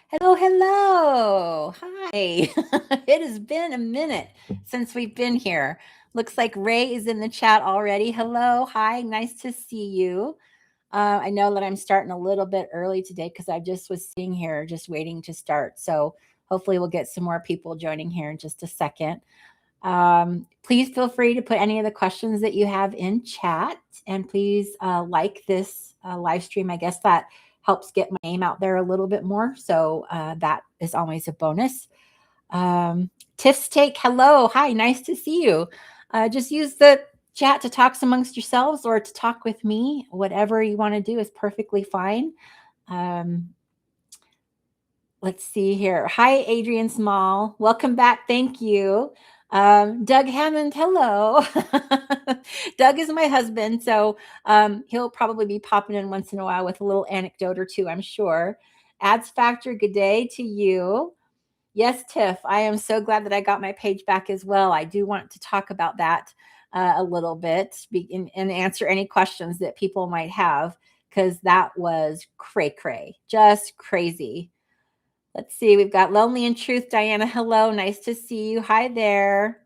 Hello, hello. Hi. It has been a minute since we've been here. Looks like Ray is in the chat already. Hello. Hi. Nice to see you. I know that I'm starting a little bit early today because I just was sitting here just waiting to start. So hopefully we'll get some more people joining here in just a second. Please feel free to put any of the questions that you have in chat, and please like this live stream. I guess that helps get my name out there a little bit more. So that is always a bonus. Tiff's Take, hello. Hi, nice to see you. Just use the chat to talk amongst yourselves or to talk with me. Whatever you want to do is perfectly fine. Um, let's see here. Hi, Adrian Small. Welcome back. Thank you. Doug Hammond, hello. Doug is my husband, so he'll probably be popping in once in a while with a little anecdote or two, I'm sure. Ads Factor, good day to you. Yes, Tiff, I am so glad that I got my page back as well. I do want to talk about that a little bit and answer any questions that people might have, because that was cray cray, just crazy. Let's see. We've got Lonely in Truth. Diana, hello. Nice to see you. Hi there.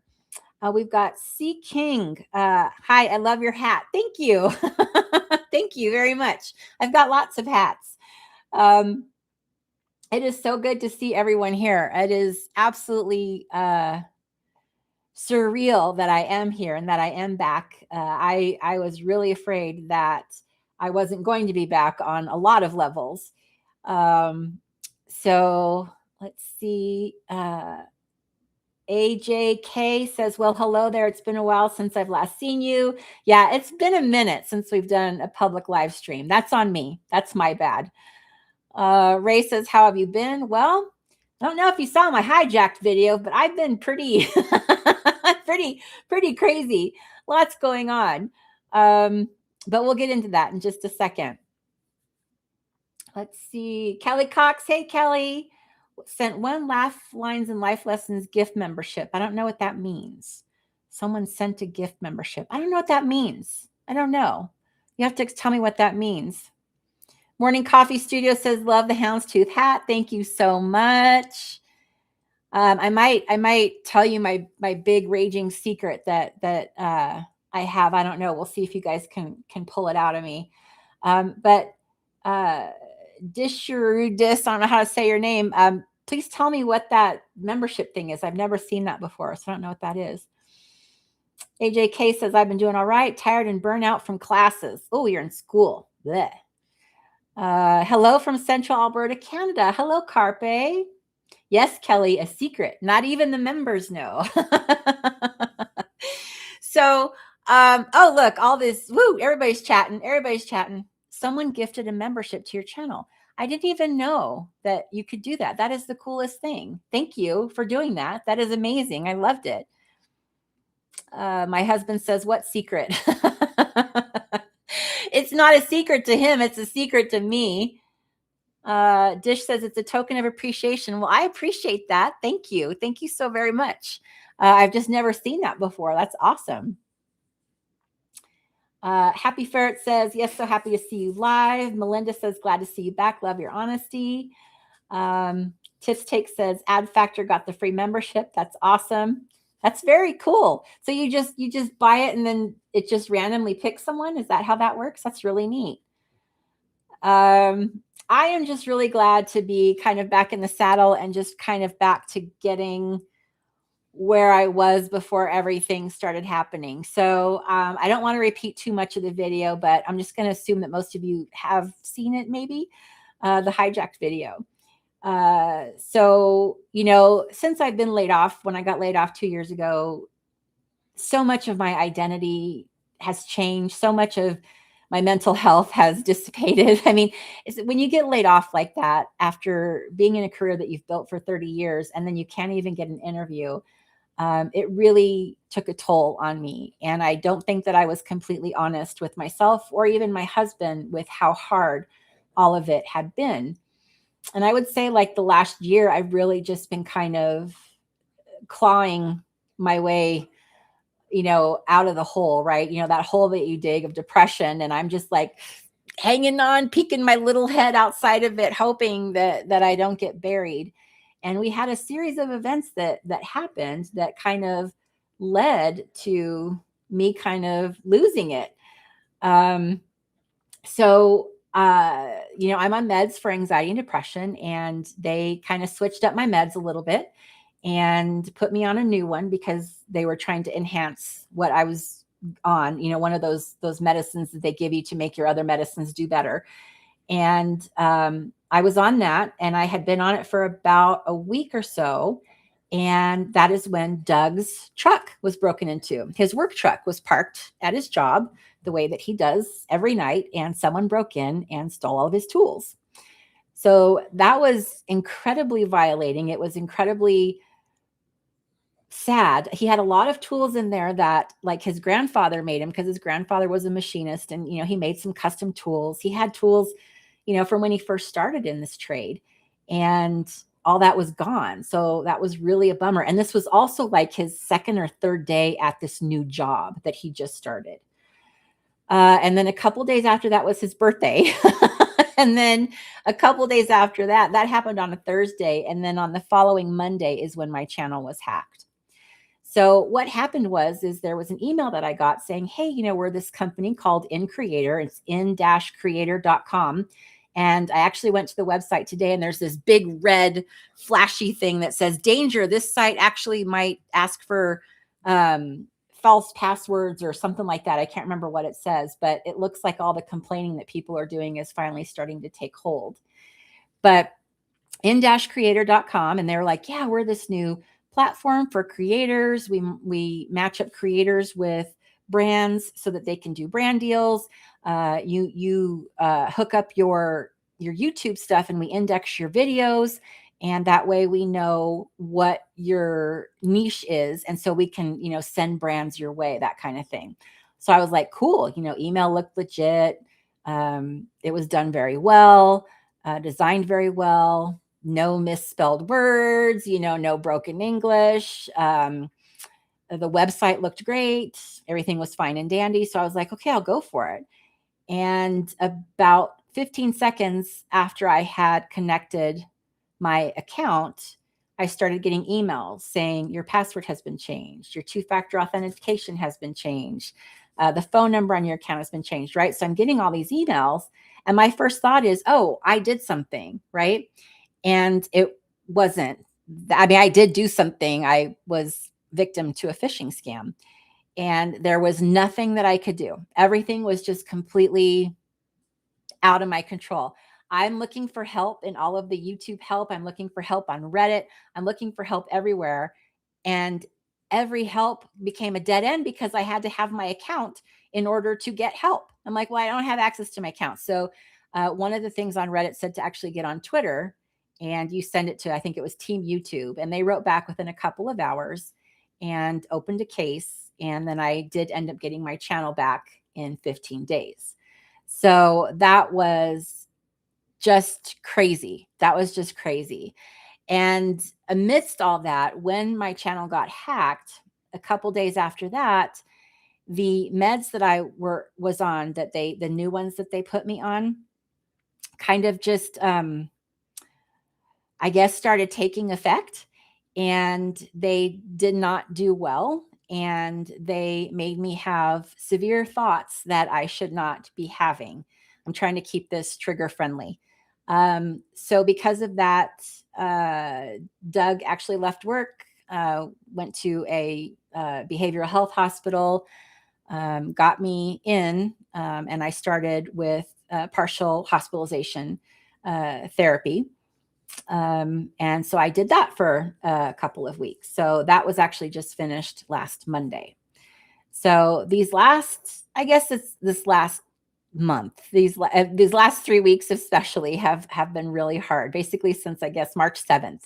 We've got C King. Hi, I love your hat. Thank you. Thank you very much. I've got lots of hats. Um, it is so good to see everyone here. It is absolutely surreal that I am here and that I am back. I was really afraid that I wasn't going to be back on a lot of levels. So let's see. AJK says, well, hello there. It's been a while since I've last seen you. Yeah, it's been a minute since we've done a public live stream. That's on me. That's my bad. Ray says, how have you been? Well, I don't know if you saw my hijacked video, but I've been pretty, pretty crazy. Lots going on. But we'll get into that in just a second. Let's see. Kelly Cox. Hey, Kelly. Sent one Laugh Lines and Life Lessons gift membership. I don't know what that means. Someone sent a gift membership. I don't know what that means. I don't know. You have to tell me what that means. Morning Coffee Studio says, love the houndstooth hat. Thank you so much. I might tell you my big raging secret that I have. I don't know. We'll see if you guys can pull it out of me. But Dishrudis, I don't know how to say your name. Please tell me what that membership thing is. I've never seen that before, so I don't know what that is. AJK says, I've been doing all right, tired and burnt out from classes. Oh, you're in school. Blech. Hello from Central Alberta, Canada. Hello, Carpe. Yes, Kelly, a secret. Not even the members know. So, oh, look, all this, woo, everybody's chatting. Everybody's chatting. Someone gifted a membership to your channel. I didn't even know that you could do that. That is the coolest thing. Thank you for doing that. That is amazing. I loved it. My husband says, what secret? It's not a secret to him. It's a secret to me. Dish says it's a token of appreciation. Well, I appreciate that. Thank you. Thank you so very much. I've just never seen that before. That's awesome. Happy Ferret says, yes, so happy to see you live. Melinda says, glad to see you back. Love your honesty. Tiff's Take says, Ad Factor got the free membership. That's awesome. That's very cool. So you just buy it and then it just randomly picks someone. Is that how that works? That's really neat. I am just really glad to be kind of back in the saddle and just kind of back to getting where I was before everything started happening. So I don't want to repeat too much of the video, but I'm just going to assume that most of you have seen it, maybe, the hijacked video. So, you know, since I've been laid off, when I got laid off 2 years ago, so much of my identity has changed. So much of my mental health has dissipated. I mean, when you get laid off like that after being in a career that you've built for 30 years and then you can't even get an interview, it really took a toll on me. And I don't think that I was completely honest with myself or even my husband with how hard all of it had been. And I would say, like, the last year, I've really just been kind of clawing my way, you know, out of the hole, right? You know, that hole that you dig of depression. And I'm just like, hanging on, peeking my little head outside of it, hoping that I don't get buried. And we had a series of events that happened that kind of led to me kind of losing it. So I'm on meds for anxiety and depression, and they kind of switched up my meds a little bit and put me on a new one because they were trying to enhance what I was on, one of those medicines that they give you to make your other medicines do better. And I was on that, and I had been on it for about a week or so. And that is when Doug's truck was broken into. His work truck was parked at his job the way that he does every night, and someone broke in and stole all of his tools. So that was incredibly violating. It was incredibly sad. He had a lot of tools in there that, like, his grandfather made him, because his grandfather was a machinist, and he made some custom tools. He had tools from when he first started in this trade, and all that was gone. So that was really a bummer. And this was also like his second or third day at this new job that he just started. And then a couple days after that was his birthday. And then a couple days after that happened on a Thursday. And then on the following Monday is when my channel was hacked. So what happened is there was an email that I got saying, hey, we're this company called InCreator. It's in-creator.com. And I actually went to the website today, and there's this big red flashy thing that says, danger, this site actually might ask for false passwords or something like that. I can't remember what it says, but it looks like all the complaining that people are doing is finally starting to take hold. But in-creator.com, and they're like, yeah, we're this new platform for creators. We match up creators with brands so that they can do brand deals. You hook up your YouTube stuff, and we index your videos, and that way we know what your niche is, and so we can send brands your way, that kind of thing. So I was like, cool. Email looked legit. It was done very well, designed very well. No misspelled words, no broken English. The website looked great. Everything was fine and dandy. So I was like, okay, I'll go for it. And about 15 seconds after I had connected my account, I started getting emails saying your password has been changed. Your two-factor authentication has been changed. The phone number on your account has been changed, right? So I'm getting all these emails. And my first thought is, oh, I did something, right? And it wasn't. I mean, I did do something. I was victim to a phishing scam, and there was nothing that I could do. Everything was just completely out of my control. I'm looking for help in all of the YouTube help. I'm looking for help on Reddit. I'm looking for help everywhere. And every help became a dead end because I had to have my account in order to get help. I'm like, well, I don't have access to my account. So one of the things on Reddit said to actually get on Twitter, and you send it to, I think it was Team YouTube. And they wrote back within a couple of hours and opened a case. And then I did end up getting my channel back in 15 days. So that was just crazy. That was just crazy. And amidst all that, when my channel got hacked, a couple days after that, the meds that I was on, the new ones that they put me on, kind of just, I guess, started taking effect, and they did not do well. And they made me have severe thoughts that I should not be having. I'm trying to keep this trigger friendly. So because of that, Doug actually left work, went to a behavioral health hospital, got me in, and I started with partial hospitalization therapy. And so I did that for a couple of weeks. So that was actually just finished last Monday. So these last, I guess it's this last month, these last 3 weeks especially have been really hard. Basically since, I guess, March 7th,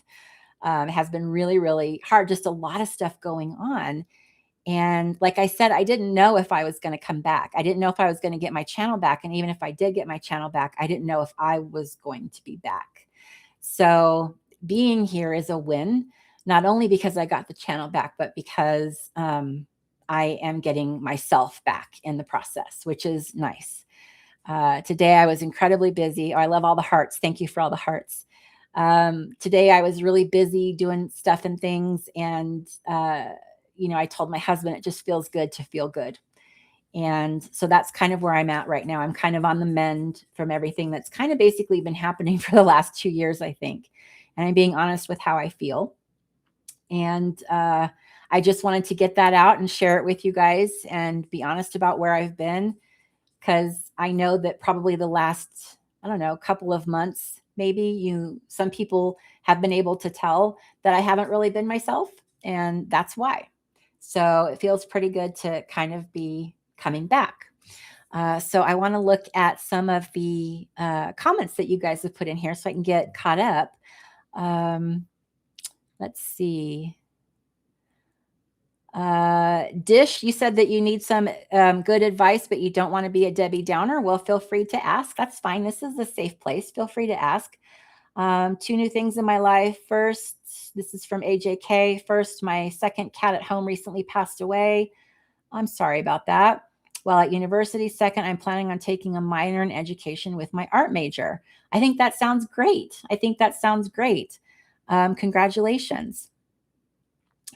has been really, really hard. Just a lot of stuff going on. And like I said, I didn't know if I was going to come back. I didn't know if I was going to get my channel back. And even if I did get my channel back, I didn't know if I was going to be back. So being here is a win, not only because I got the channel back, but because I am getting myself back in the process, which is nice. Today I was incredibly busy. Oh, I love all the hearts. Thank you for all the hearts. Today I was really busy doing stuff and things. And, I told my husband it just feels good to feel good. And so that's kind of where I'm at right now. I'm kind of on the mend from everything that's kind of basically been happening for the last 2 years, I think. And I'm being honest with how I feel. And I just wanted to get that out and share it with you guys and be honest about where I've been, because I know that probably the last, I don't know, couple of months, maybe some people have been able to tell that I haven't really been myself, and that's why. So it feels pretty good to kind of be coming back. So I want to look at some of the comments that you guys have put in here so I can get caught up. Let's see. Dish, you said that you need some good advice, but you don't want to be a Debbie Downer. Well, feel free to ask. That's fine. This is a safe place. Feel free to ask. 2 new things in my life. First, this is from AJK. First, my second cat at home recently passed away. I'm sorry about that. While at university. Second, I'm planning on taking a minor in education with my art major. I think that sounds great. Congratulations.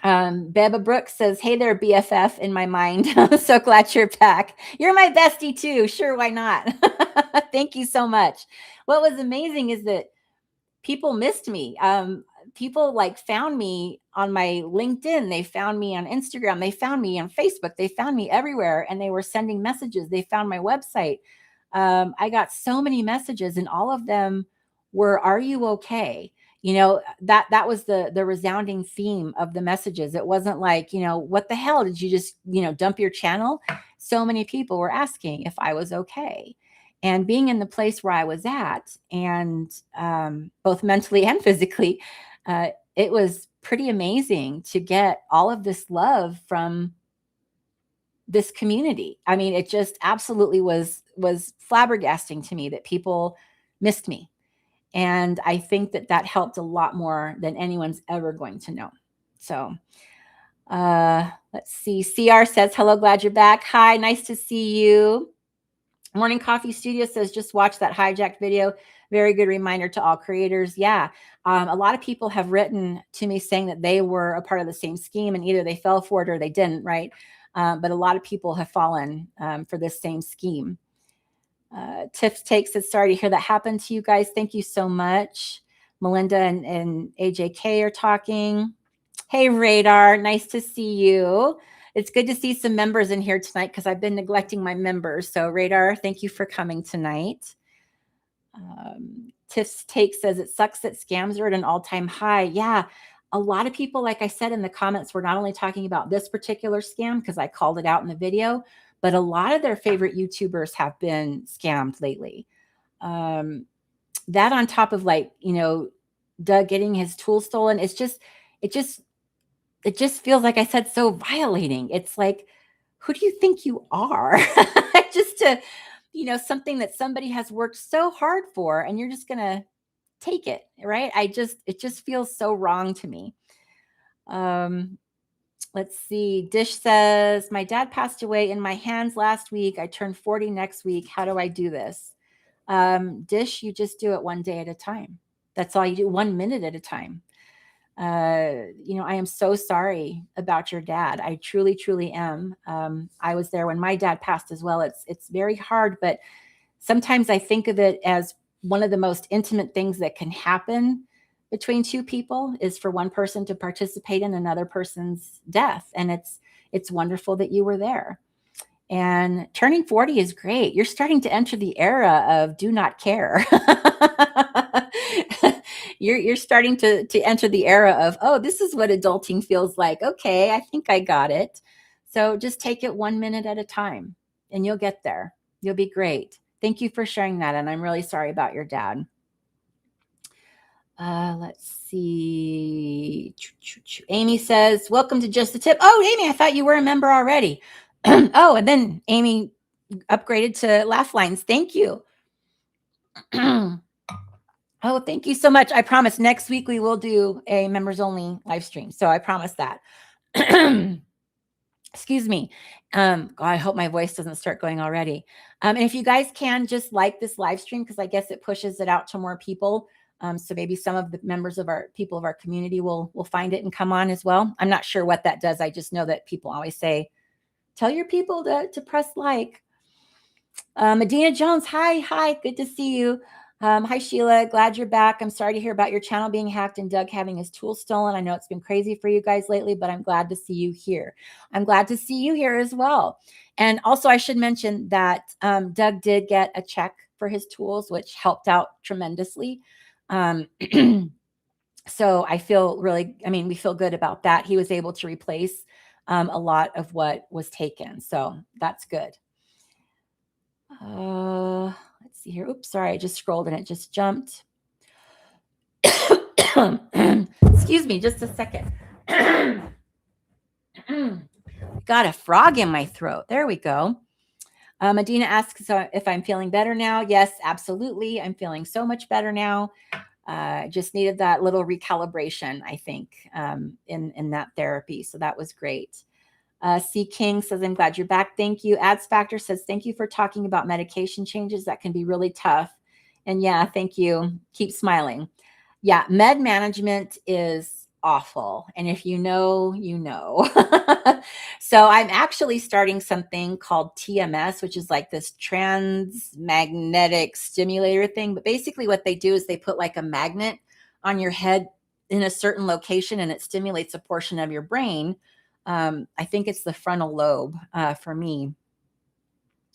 Beba Brooks says, hey there, BFF, in my mind. I'm so glad you're back. You're my bestie too. Sure, why not? Thank you so much. What was amazing is that people missed me. People found me on my LinkedIn. They found me on Instagram. They found me on Facebook. They found me everywhere, and they were sending messages. They found my website. I got so many messages, and all of them were, are you okay? That was the resounding theme of the messages. It wasn't like, what the hell, did you just, dump your channel? So many people were asking if I was okay. And being in the place where I was at, and both mentally and physically, it was pretty amazing to get all of this love from this community. I mean, it just absolutely was flabbergasting to me that people missed me. And I think that helped a lot more than anyone's ever going to know. So let's see. CR says, hello, glad you're back. Hi, nice to see you. Morning Coffee Studio says, just watch that hijacked video. Very good reminder to all creators. Yeah. A lot of people have written to me saying that they were a part of the same scheme, and either they fell for it or they didn't, right? But a lot of people have fallen for this same scheme. Tiff Takes says, sorry to hear that happened to you guys. Thank you so much. Melinda and AJK are talking. Hey, Radar. Nice to see you. It's good to see some members in here tonight because I've been neglecting my members. So Radar, thank you for coming tonight. Tiff's Take says, it sucks that scams are at an all-time high. Yeah, a lot of people, like I said in the comments, were not only talking about this particular scam because I called it out in the video, but a lot of their favorite YouTubers have been scammed lately. That on top of Doug getting his tools stolen, it just feels, like I said, so violating. It's like, who do you think you are? Just to, something that somebody has worked so hard for, and you're just going to take it, right? It just feels so wrong to me. Let's see. Dish says, my dad passed away in my hands last week. I turned 40 next week. How do I do this? Dish, you just do it one day at a time. That's all you do, 1 minute at a time. I am so sorry about your dad. I truly, truly am. I was there when my dad passed as well. It's very hard, but sometimes I think of it as one of the most intimate things that can happen between two people is for one person to participate in another person's death. And it's wonderful that you were there. And turning 40 is great. You're starting to enter the era of do not care. You're starting to enter the era of, oh, this is what adulting feels like. Okay, I think I got it. So just take it 1 minute at a time and you'll get there. You'll be great. Thank you for sharing that. And I'm really sorry about your dad. Let's see. Amy says, welcome to Just the Tip. Oh, Amy, I thought you were a member already. Oh, and then Amy upgraded to Laugh Lines. Thank you. Oh, thank you so much. I promise next week we will do a members only live stream. So I promise that. Excuse me. God, I hope my voice doesn't start going already. And if you guys can just like this live stream, because I guess it pushes it out to more people. So maybe some of the members of our people of our community will find it and come on as well. I'm not sure what that does. I just know that people always say, tell your people to press like. Medina Jones, hi, good to see you. Hi, Sheila, glad you're back. I'm sorry to hear about your channel being hacked and Doug having his tools stolen. I know it's been crazy for you guys lately, but I'm glad to see you here. I'm glad to see you here as well. And also, I should mention that Doug did get a check for his tools, which helped out tremendously. So I feel we feel good about that. He was able to replace a lot of what was taken. So that's good. Let's see here. Oops, sorry, I just scrolled and it just jumped. Excuse me, just a second. Got a frog in my throat. There we go. Medina asks if I'm feeling better now. Yes, absolutely. I'm feeling so much better now. Just needed that little recalibration, I think, in that therapy. So that was great. C. King says, I'm glad you're back. Thank you. Ads Factor says, thank you for talking about medication changes. That can be really tough. And yeah, thank you. Keep smiling. Yeah, med management is awful. And if you know, you know. So I'm actually starting something called TMS, which is like this transmagnetic stimulator thing. But basically what they do is they put like a magnet on your head in a certain location and it stimulates a portion of your brain. I think it's the frontal lobe for me,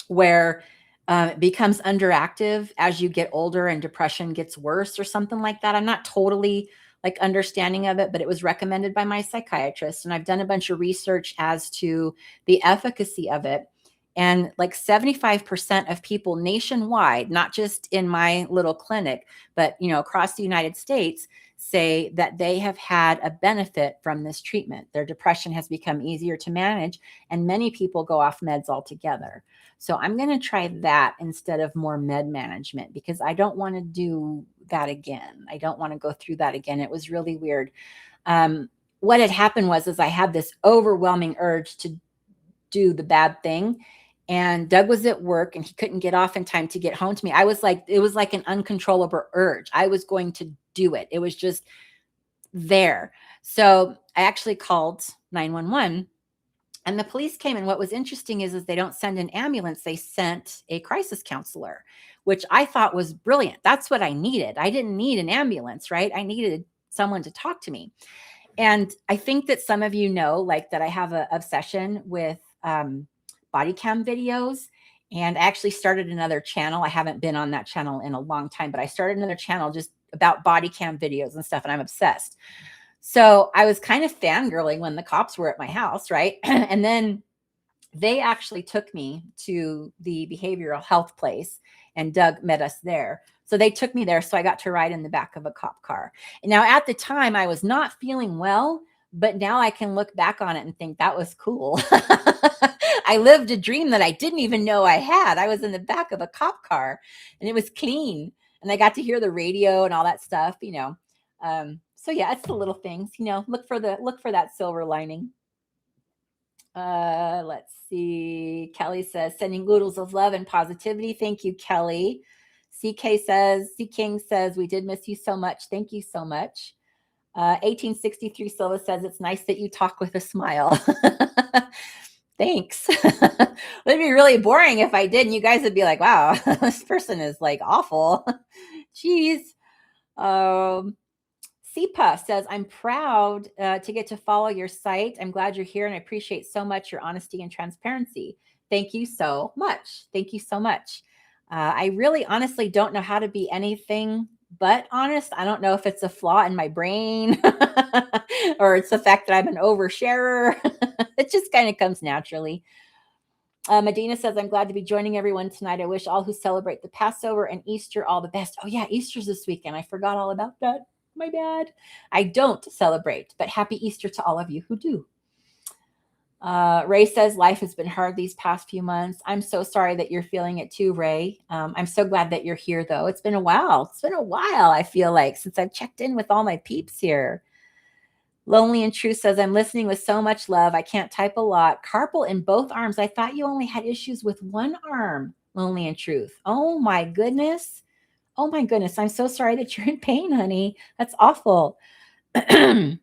where it becomes underactive as you get older and depression gets worse or something like that. I'm not totally like understanding of it, but it was recommended by my psychiatrist. And I've done a bunch of research as to the efficacy of it. And like 75% of people nationwide, not just in my little clinic, but across the United States, say that they have had a benefit from this treatment. Their depression has become easier to manage, and many people go off meds altogether. So I'm going to try that instead of more med management, because I don't want to do that again. I don't want to go through that again. It was really weird. What had happened was I had this overwhelming urge to do the bad thing. And Doug was at work and he couldn't get off in time to get home to me. It was like an uncontrollable urge. I was going to do it. It was just there. So I actually called 911 and the police came. And what was interesting is they don't send an ambulance. They sent a crisis counselor, which I thought was brilliant. That's what I needed. I didn't need an ambulance, right? I needed someone to talk to me. And I think that some of you know, like that I have an obsession with body cam videos. And I actually started another channel. I haven't been on that channel in a long time, but I started another channel just about body cam videos and stuff. And I'm obsessed. So I was kind of fangirling when the cops were at my house, right? And then they actually took me to the behavioral health place and Doug met us there. So they took me there. So I got to ride in the back of a cop car. And now at the time I was not feeling well, but now I can look back on it and think that was cool. I lived a dream that I didn't even know I had. I was in the back of a cop car and it was clean and I got to hear the radio and all that stuff, so yeah, it's the little things, look for that silver lining. Let's see. Kelly says, sending oodles of love and positivity. Thank you, Kelly. C King says, we did miss you so much. Thank you so much. 1863 Silva says, it's nice that you talk with a smile. Thanks. It'd be really boring if I didn't. You guys would be like, wow, this person is like awful. Jeez. CPA says, I'm proud to get to follow your site. I'm glad you're here and I appreciate so much your honesty and transparency. Thank you so much. Thank you so much. I really honestly don't know how to be anything but honest. I don't know if it's a flaw in my brain or it's the fact that I'm an oversharer. It just kind of comes naturally. Medina says, I'm glad to be joining everyone tonight. I wish all who celebrate the Passover and Easter all the best. Oh yeah, Easter's this weekend. I forgot all about that. My bad. I don't celebrate, but happy Easter to all of you who do. Ray says, life has been hard these past few months. I'm so sorry that you're feeling it too, Ray. I'm so glad that you're here, though. It's been a while. I feel like, since I've checked in with all my peeps here. Lonely and True says, I'm listening with so much love. I can't type a lot. Carpal in both arms. I thought you only had issues with one arm, Lonely and Truth. Oh my goodness. Oh my goodness. I'm so sorry that you're in pain, honey. That's awful. Let's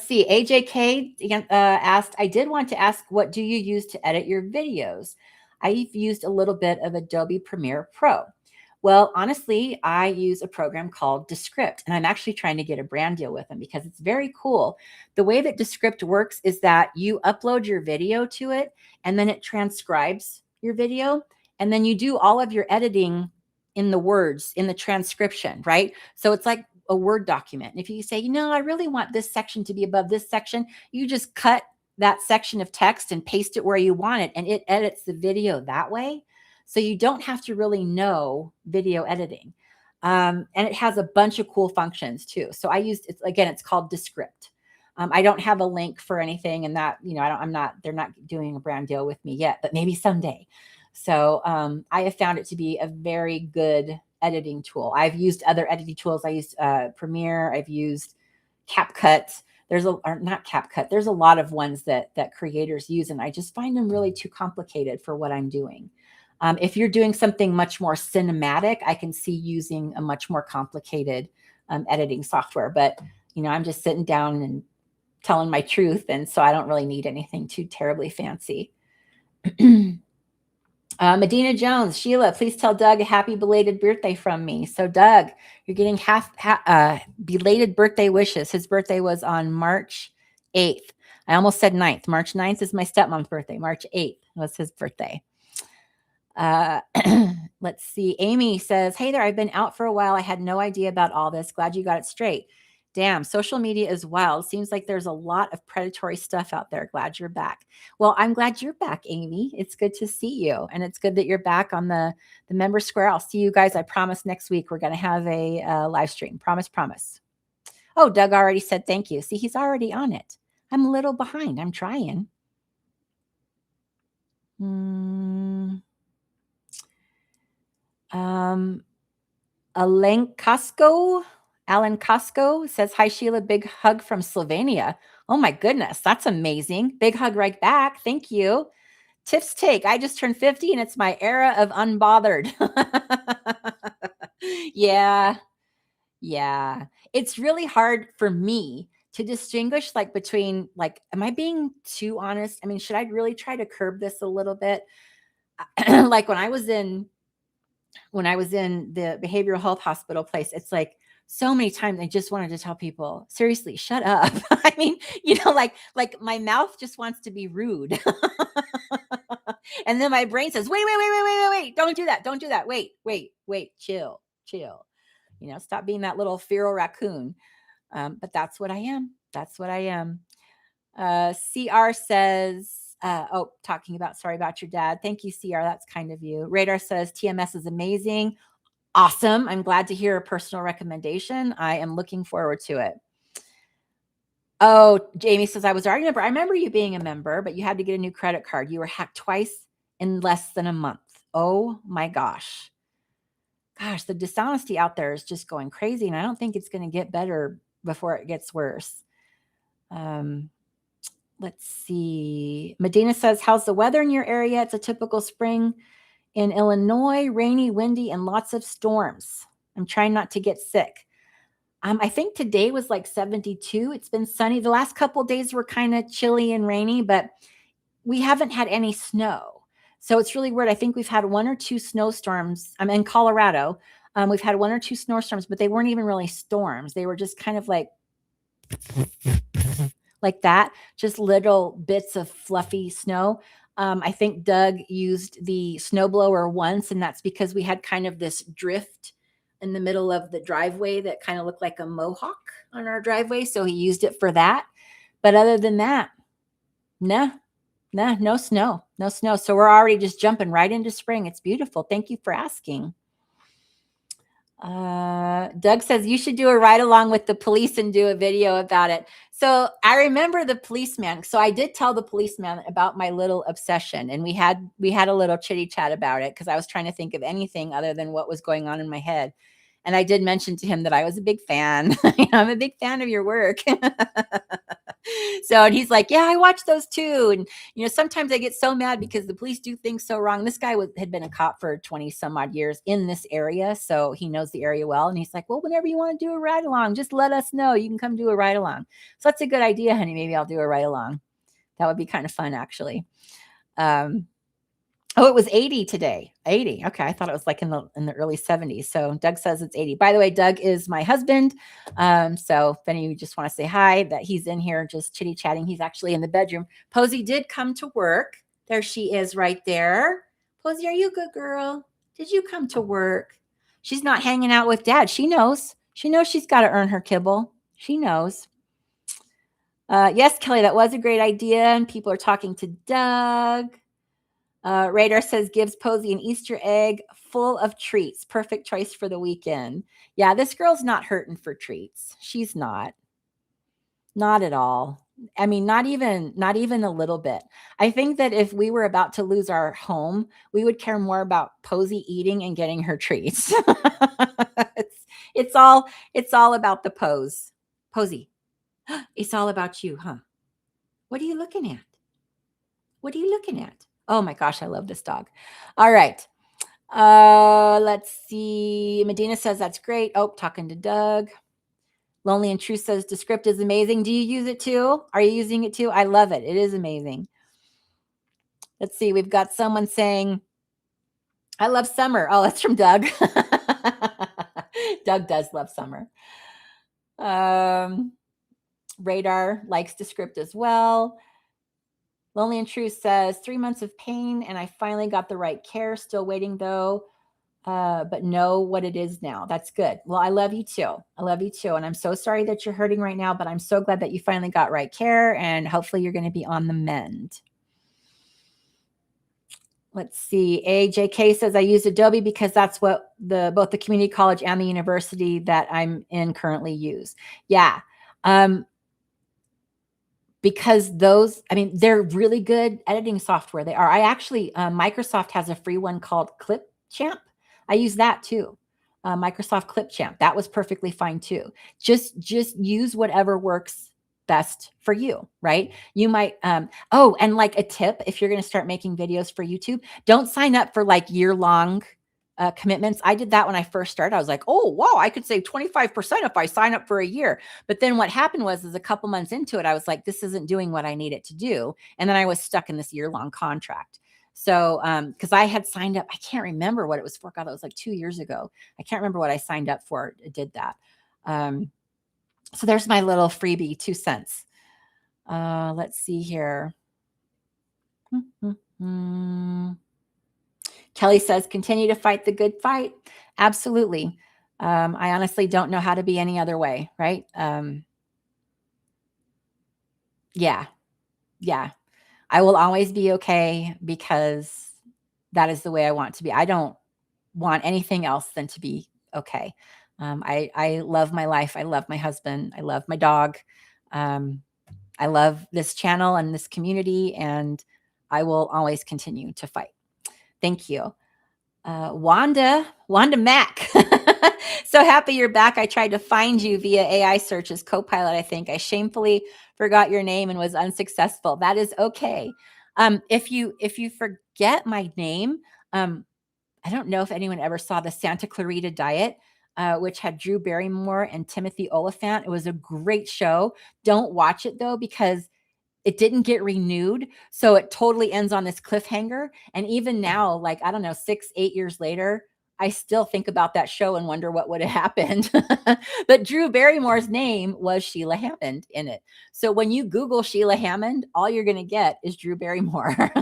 see. AJK asked, I did want to ask, what do you use to edit your videos? I've used a little bit of Adobe Premiere Pro. Well, honestly, I use a program called Descript, and I'm actually trying to get a brand deal with them because it's very cool. The way that Descript works is that you upload your video to it, and then it transcribes your video, and then you do all of your editing in the words, in the transcription, right? So it's like a Word document. And if you say, I really want this section to be above this section, you just cut that section of text and paste it where you want it, and it edits the video that way. So you don't have to really know video editing. And it has a bunch of cool functions too. So I used it again, it's called Descript. I don't have a link for anything, and that, they're not doing a brand deal with me yet, but maybe someday. So I have found it to be a very good editing tool. I've used other editing tools. I used Premiere. I've used CapCut. Not CapCut. There's a lot of ones that creators use, and I just find them really too complicated for what I'm doing. If you're doing something much more cinematic, I can see using a much more complicated editing software. But, I'm just sitting down and telling my truth. And so I don't really need anything too terribly fancy. Medina Jones, Sheila, please tell Doug a happy belated birthday from me. So Doug, you're getting belated birthday wishes. His birthday was on March 8th. I almost said 9th. March 9th is my stepmom's birthday. March 8th was his birthday. Let's see. Amy says, hey there, I've been out for a while. I had no idea about all this. Glad you got it straight. Damn, social media is wild. Seems like there's a lot of predatory stuff out there. Glad you're back. Well, I'm glad you're back, Amy. It's good to see you. And it's good that you're back on the member square. I'll see you guys. I promise next week we're going to have a live stream. Promise. Oh, Doug already said thank you. See, he's already on it. I'm a little behind. I'm trying. Alan Costco says, hi, Sheila, big hug from Slovenia. Oh my goodness, that's amazing. Big hug right back. Thank you. Tiff's take, I just turned 50 and it's my era of unbothered. Yeah. It's really hard for me to distinguish between am I being too honest? I mean, should I really try to curb this a little bit? Like when I was in the behavioral health hospital place, it's like so many times I just wanted to tell people, seriously, shut up. I mean, like my mouth just wants to be rude. And then my brain says, wait, don't do that. Wait, chill. Stop being that little feral raccoon. But that's what I am. CR says, sorry about your dad. Thank you, CR. That's kind of you. Radar says TMS is amazing. Awesome. I'm glad to hear a personal recommendation. I am looking forward to it. Oh, Jamie says, I was already a member. I remember you being a member, but you had to get a new credit card. You were hacked twice in less than a month. Oh my gosh. Gosh, the dishonesty out there is just going crazy. And I don't think it's going to get better before it gets worse. Let's see. Medina says, how's the weather in your area? It's a typical spring in Illinois, rainy, windy, and lots of storms. I'm trying not to get sick. I think today was like 72. It's been sunny. The last couple of days were kind of chilly and rainy, but we haven't had any snow. So it's really weird. I think we've had 1 or 2 snowstorms. I'm in Colorado. We've had 1 or 2 snowstorms, but they weren't even really storms. They were just kind of like that, just little bits of fluffy snow. I think Doug used the snowblower once, and that's because we had kind of this drift in the middle of the driveway that kind of looked like a mohawk on our driveway. So he used it for that. But other than that, no snow. So we're already just jumping right into spring. It's beautiful. Thank you for asking. Doug says you should do a ride along with the police and do a video about it. So I remember the policeman. So I did tell the policeman about my little obsession, and we had a little chitty chat about it because I was trying to think of anything other than what was going on in my head. And I did mention to him that I was a big fan. I'm a big fan of your work. So, and he's like, yeah, I watch those too. And, sometimes I get so mad because the police do things so wrong. This guy had been a cop for 20 some odd years in this area. So he knows the area well. And he's like, well, whenever you want to do a ride along, just let us know. You can come do a ride along. So that's a good idea, honey. Maybe I'll do a ride along. That would be kind of fun, actually. Oh, it was 80 today. 80. Okay. I thought it was like in the early 70s. So Doug says it's 80. By the way, Doug is my husband. So if any of you just want to say hi, that he's in here just chitty chatting. He's actually in the bedroom. Posey did come to work. There she is right there. Posey, are you a good girl? Did you come to work? She's not hanging out with dad. She knows. She knows she's got to earn her kibble. She knows. Yes, Kelly, that was a great idea. And people are talking to Doug. Radar says gives Posey an Easter egg full of treats. Perfect choice for the weekend. Yeah, this girl's not hurting for treats. She's not at all. I mean, not even a little bit. I think that if we were about to lose our home, we would care more about Posey eating and getting her treats. It's all about the pose. Posey, it's all about you, huh? What are you looking at? What are you looking at? Oh my gosh, I love this dog. All right. Let's see. Medina says that's great. Oh, talking to Doug. Lonely and True says Descript is amazing. Do you use it too? Are you using it too? I love it. It is amazing. Let's see. We've got someone saying, I love summer. Oh, that's from Doug. Doug does love summer. Radar likes Descript as well. Lonely and True says 3 months of pain and I finally got the right care. Still waiting though, but know what it is now. That's good. Well, I love you too. I love you too. And I'm so sorry that you're hurting right now, but I'm so glad that you finally got right care and hopefully you're going to be on the mend. Let's see. AJK says I use Adobe because that's what both the community college and the university that I'm in currently use. Yeah. Because they're really good editing software. They are. I actually, Microsoft has a free one called Clipchamp. I use that too. Microsoft Clipchamp. That was perfectly fine too. Just use whatever works best for you, right? You might, and like a tip, if you're going to start making videos for YouTube, don't sign up for like year-long commitments. I did that when I first started. I was like, oh, wow, I could save 25% if I sign up for a year. But then what happened is a couple months into it, I was like, this isn't doing what I need it to do. And then I was stuck in this year-long contract. So, because I had signed up, I can't remember what it was for. God, that was like 2 years ago. I can't remember what I signed up for. It did that. So there's my little freebie, 2 cents. Let's see here. Kelly says, continue to fight the good fight. Absolutely. I honestly don't know how to be any other way, right? Yeah. I will always be okay because that is the way I want to be. I don't want anything else than to be okay. I love my life. I love my husband. I love my dog. I love this channel and this community, and I will always continue to fight. Thank you. Wanda Mack. So happy you're back. I tried to find you via AI searches, Copilot, I think. I shamefully forgot your name and was unsuccessful. That is okay. If you forget my name, I don't know if anyone ever saw the Santa Clarita Diet, which had Drew Barrymore and Timothy Oliphant. It was a great show. Don't watch it though, because it didn't get renewed. So it totally ends on this cliffhanger. And even now, like, I don't know, 6-8 years later, I still think about that show and wonder what would have happened. But Drew Barrymore's name was Sheila Hammond in it. So when you Google Sheila Hammond, all you're going to get is Drew Barrymore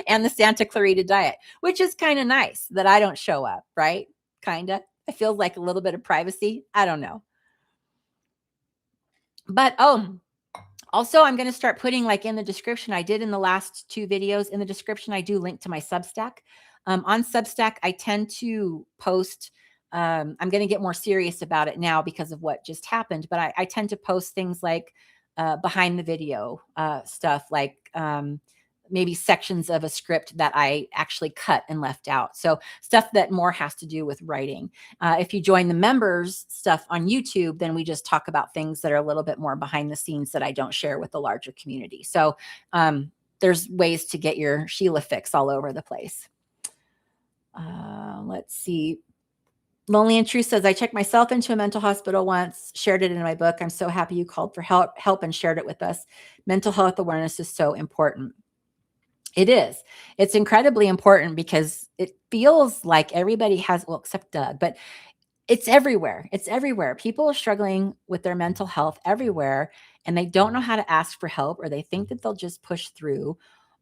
and the Santa Clarita Diet, which is kind of nice that I don't show up, right? Kind of. It feels like a little bit of privacy. I don't know. But, also, I'm going to start putting like in the description, I did in the last 2 videos, in the description, I do link to my Substack. On Substack, I tend to post, I'm going to get more serious about it now because of what just happened, but I tend to post things like behind the video stuff, like maybe sections of a script that I actually cut and left out. So stuff that more has to do with writing. If you join the members stuff on YouTube, then we just talk about things that are a little bit more behind the scenes that I don't share with the larger community. So there's ways to get your Sheila fix all over the place. Let's see. Lonely and True says, I checked myself into a mental hospital once, shared it in my book. I'm so happy you called for help and shared it with us. Mental health awareness is so important. It is. It's incredibly important because it feels like everybody has, well, except Doug, but it's everywhere. It's everywhere. People are struggling with their mental health everywhere, and they don't know how to ask for help, or they think that they'll just push through.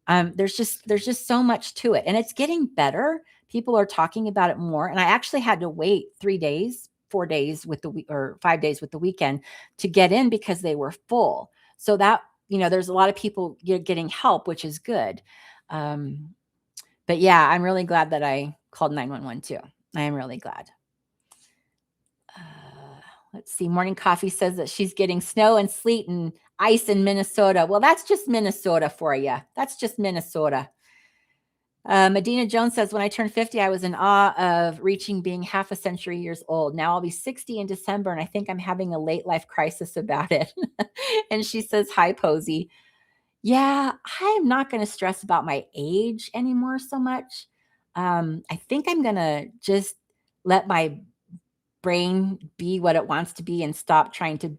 There's just so much to it, and it's getting better. People are talking about it more, and I actually had to wait 3 days, 4 days with the week, or 5 days with the weekend to get in because they were full. So that, there's a lot of people getting help, which is good. But yeah, I'm really glad that I called 911 too. I am really glad. Let's see. Morning Coffee says that she's getting snow and sleet and ice in Minnesota. Well, that's just Minnesota for you. That's just Minnesota. Medina Jones says, when I turned 50, I was in awe of reaching being half a century years old. Now I'll be 60 in December, and I think I'm having a late life crisis about it. And she says, hi, Posey. Yeah, I'm not going to stress about my age anymore so much. I think I'm going to just let my brain be what it wants to be and stop trying to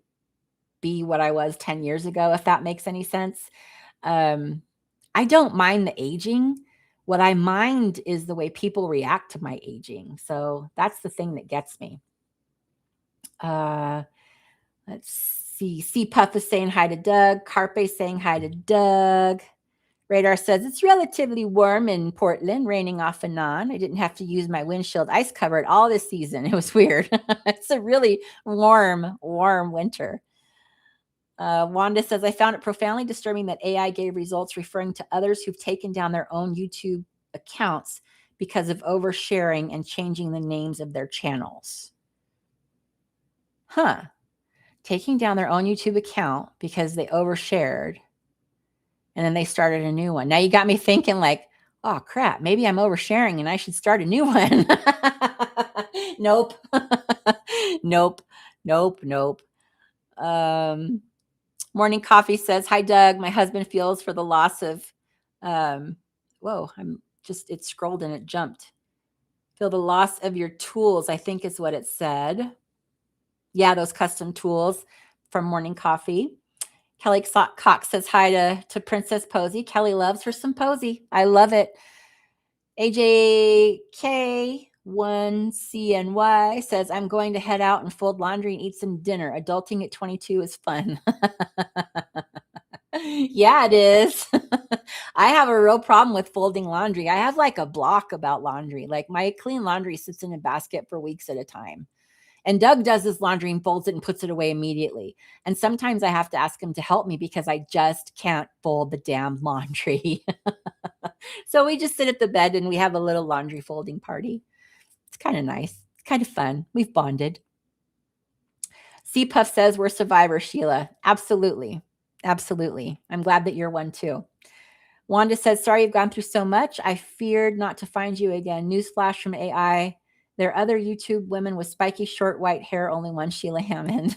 be what I was 10 years ago, if that makes any sense. I don't mind the aging. What I mind is the way people react to my aging. So that's the thing that gets me. Let's see. C Puff is saying hi to Doug. Carpe saying hi to Doug. Radar says, it's relatively warm in Portland, raining off and on. I didn't have to use my windshield ice cover at all this season. It was weird. It's a really warm winter. Wanda says, I found it profoundly disturbing that AI gave results referring to others who've taken down their own YouTube accounts because of oversharing and changing the names of their channels. Huh. Taking down their own YouTube account because they overshared, and then they started a new one. Now you got me thinking like, oh crap, maybe I'm oversharing and I should start a new one. Nope. Nope. Morning Coffee says, hi, Doug. My husband feels for the loss of, it scrolled and it jumped. Feel the loss of your tools, I think is what it said. Yeah, those custom tools from Morning Coffee. Kelly Cox says hi to Princess Posey. Kelly loves her some Posey. I love it. AJK1CNY says, I'm going to head out and fold laundry and eat some dinner. Adulting at 22 is fun. Yeah, it is. I have a real problem with folding laundry. I have like a block about laundry. Like my clean laundry sits in a basket for weeks at a time. And Doug does his laundry and folds it and puts it away immediately. And sometimes I have to ask him to help me because I just can't fold the damn laundry. So we just sit at the bed and we have a little laundry folding party. It's kind of nice. It's kind of fun. We've bonded. C Puff says we're survivors, Sheila. Absolutely. Absolutely. I'm glad that you're one too. Wanda says, sorry you've gone through so much. I feared not to find you again. Newsflash from AI. There are other YouTube women with spiky, short, white hair. Only one Sheila Hammond.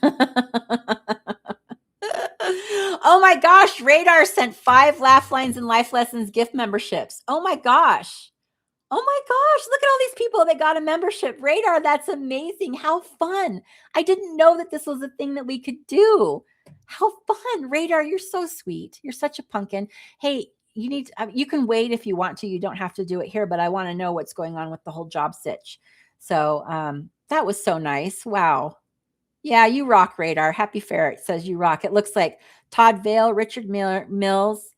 Oh my gosh. Radar sent 5 Laugh Lines and Life Lessons gift memberships. Oh my gosh. Oh my gosh. Look at all these people that got a membership. Radar, that's amazing. How fun. I didn't know that this was a thing that we could do. How fun. Radar, you're so sweet. You're such a pumpkin. Hey, you can wait if you want to. You don't have to do it here, but I want to know what's going on with the whole job sitch. So that was so nice. Wow. Yeah, you rock, Radar. Happy Ferret says you rock. It looks like Todd Vale, Richard Mills,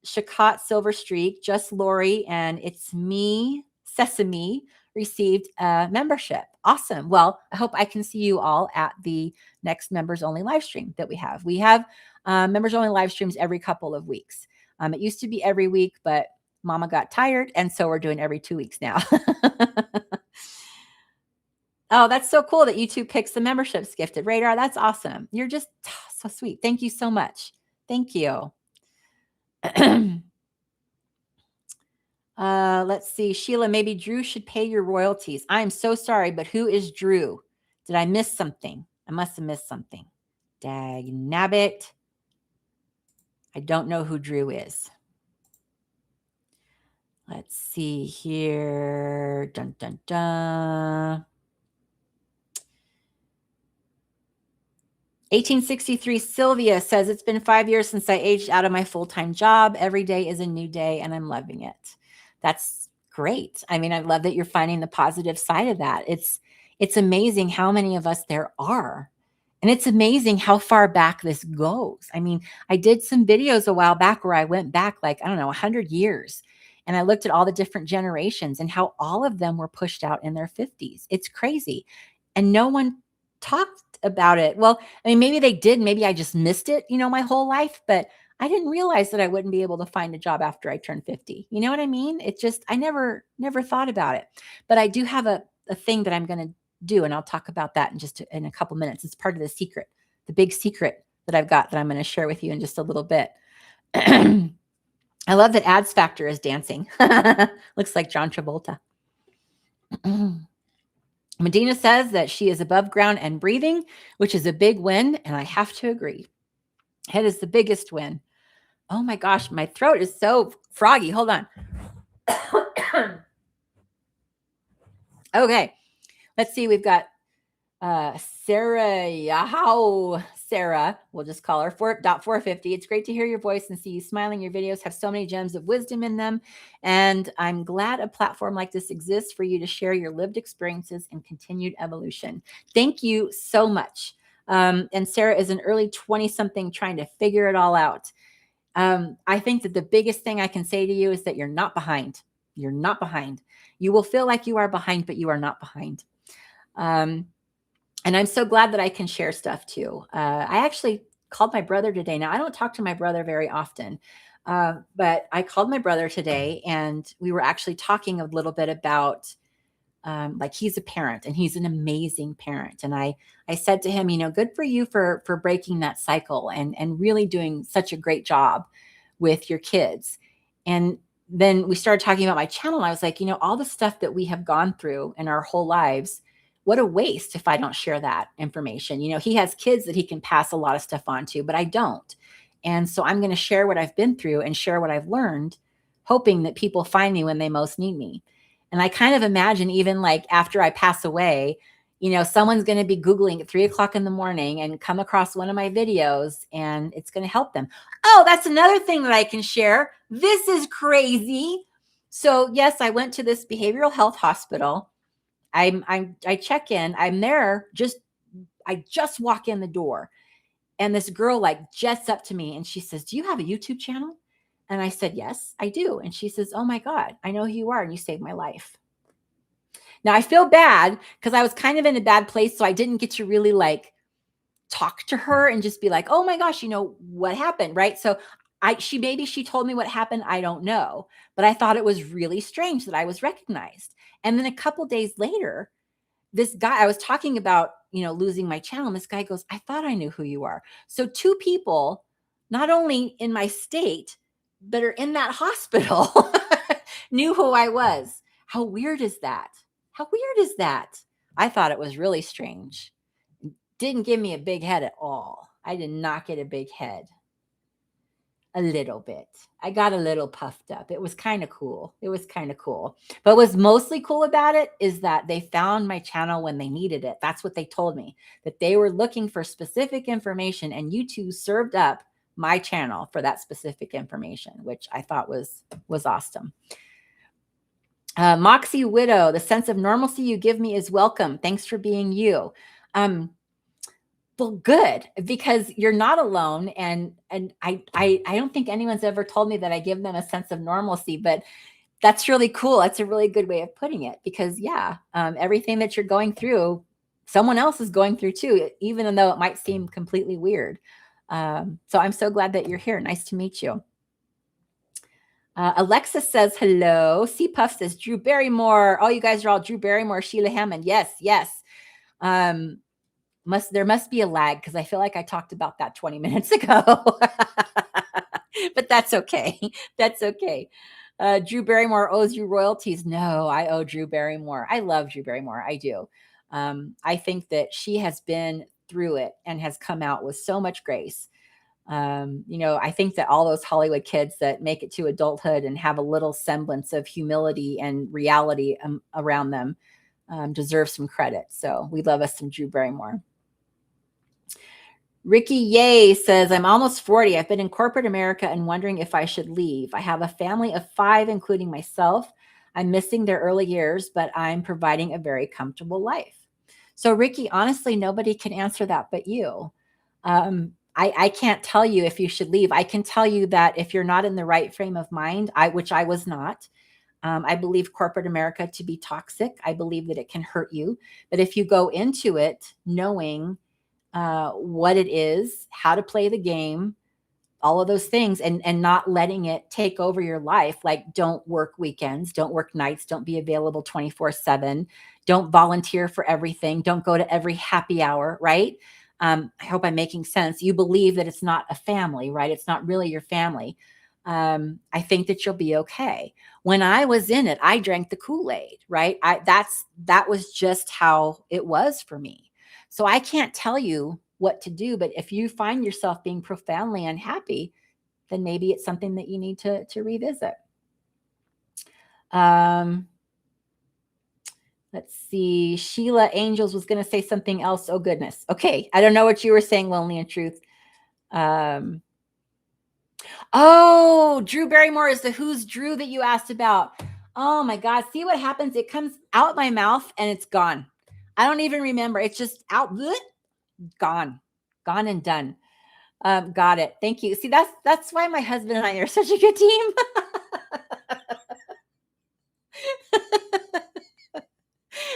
Shakot Silver Streak, Just Lori, and It's Me, Sesame, received a membership. Awesome. Well, I hope I can see you all at the next members only live stream that we have. We have members only live streams every couple of weeks. It used to be every week, but Mama got tired, and so we're doing every 2 weeks now. Oh, that's so cool that YouTube picks the memberships gifted. Radar, that's awesome. You're just so sweet. Thank you so much. Thank you. Let's see. Sheila, maybe Drew should pay your royalties. I am so sorry, but who is Drew? Did I miss something? I must have missed something. Dag nabbit. I don't know who Drew is. Let's see here. Dun, dun, dun. 1863 Sylvia says, it's been 5 years since I aged out of my full-time job. Every day is a new day and I'm loving it. That's great. I mean, I love that you're finding the positive side of that. It's amazing how many of us there are. And it's amazing how far back this goes. I mean, I did some videos a while back where I went back like, I don't know, 100 years. And I looked at all the different generations and how all of them were pushed out in their 50s. It's crazy. And no one talked about it. Well, I mean, maybe they did. Maybe I just missed it, my whole life. But I didn't realize that I wouldn't be able to find a job after I turned 50. You know what I mean? It just, I never thought about it. But I do have a thing that I'm going to do. And I'll talk about that in a couple minutes. It's part of the secret, the big secret that I've got that I'm going to share with you in just a little bit. I love that Ads Factor is dancing. Looks like John Travolta. Medina says that she is above ground and breathing, which is a big win. And I have to agree. It is the biggest win. Oh my gosh, my throat is so froggy. Hold on. Okay. Let's see. We've got Sarah Yahoo. Sarah, we'll just call her 4.450. It's great to hear your voice and see you smiling. Your videos have so many gems of wisdom in them. And I'm glad a platform like this exists for you to share your lived experiences and continued evolution. Thank you so much. And Sarah is an early 20-something trying to figure it all out. I think that the biggest thing I can say to you is that you're not behind. You're not behind. You will feel like you are behind, but you are not behind. And I'm so glad that I can share stuff too. I actually called my brother today. Now, I don't talk to my brother very often, but I called my brother today and we were actually talking a little bit about like he's a parent and he's an amazing parent. And I said to him, good for you for breaking that cycle and really doing such a great job with your kids. And then we started talking about my channel. And I was like, all the stuff that we have gone through in our whole lives, what a waste if I don't share that information. He has kids that he can pass a lot of stuff on to, but I don't. And so I'm going to share what I've been through and share what I've learned, hoping that people find me when they most need me. And I kind of imagine even like after I pass away, someone's going to be Googling at 3:00 in the morning and come across one of my videos and it's going to help them. Oh, that's another thing that I can share. This is crazy. So yes, I went to this behavioral health hospital. I check in, I'm there, I just walk in the door and this girl like jets up to me and she says, do you have a YouTube channel? And I said, yes, I do. And she says, oh my God, I know who you are and you saved my life. Now I feel bad because I was kind of in a bad place. So I didn't get to really like talk to her and just be like, oh my gosh, what happened? Right. So she told me what happened. I don't know, but I thought it was really strange that I was recognized. And then a couple days later, this guy, I was talking about, losing my channel. And this guy goes, I thought I knew who you are. So two people, not only in my state, but are in that hospital knew who I was. How weird is that? How weird is that? I thought it was really strange. Didn't give me a big head at all. I did not get a big head. A little bit. I got a little puffed up. It was kind of cool. But what's mostly cool about it is that they found my channel when they needed it. That's what they told me, that they were looking for specific information and YouTube served up my channel for that specific information, which I thought was awesome. Moxie Widow, the sense of normalcy you give me is welcome. Thanks for being you. Well, good, because you're not alone. And I don't think anyone's ever told me that I give them a sense of normalcy, but that's really cool. That's a really good way of putting it because everything that you're going through, someone else is going through too, even though it might seem completely weird. So I'm so glad that you're here. Nice to meet you. Alexis says, hello. C Puff says, Drew Barrymore. Oh, you guys are all Drew Barrymore, Sheila Hammond. Yes. There must be a lag because I feel like I talked about that 20 minutes ago. But that's okay. That's okay. Drew Barrymore owes you royalties. No, I owe Drew Barrymore. I love Drew Barrymore. I do. I think that she has been through it and has come out with so much grace. I think that all those Hollywood kids that make it to adulthood and have a little semblance of humility and reality around them deserve some credit. So we love us some Drew Barrymore. Ricky Yay says, I'm almost 40. I've been in corporate America and wondering if I should leave. I have a family of 5, including myself. I'm missing their early years, but I'm providing a very comfortable life. So, Ricky, honestly, nobody can answer that but you. I can't tell you if you should leave. I can tell you that if you're not in the right frame of mind, which I was not, I believe corporate America to be toxic. I believe that it can hurt you. But if you go into it knowing what it is, how to play the game, all of those things, and not letting it take over your life. Like, don't work weekends, don't work nights, don't be available 24/7, don't volunteer for everything, don't go to every happy hour, right? I hope I'm making sense. You believe that it's not a family, right? It's not really your family. I think that you'll be okay. When I was in it, I drank the Kool-Aid, right? That was just how it was for me. So I can't tell you what to do, but if you find yourself being profoundly unhappy, then maybe it's something that you need to revisit. Let's see. Sheila Angels was going to say something else. Oh, goodness. Okay. I don't know what you were saying, Lonely in Truth. Oh, Drew Barrymore is the Who's Drew that you asked about. Oh, my God. See what happens? It comes out my mouth and it's gone. I don't even remember. It's just out. Gone and done. Got it. Thank you. See, that's why my husband and I are such a good team.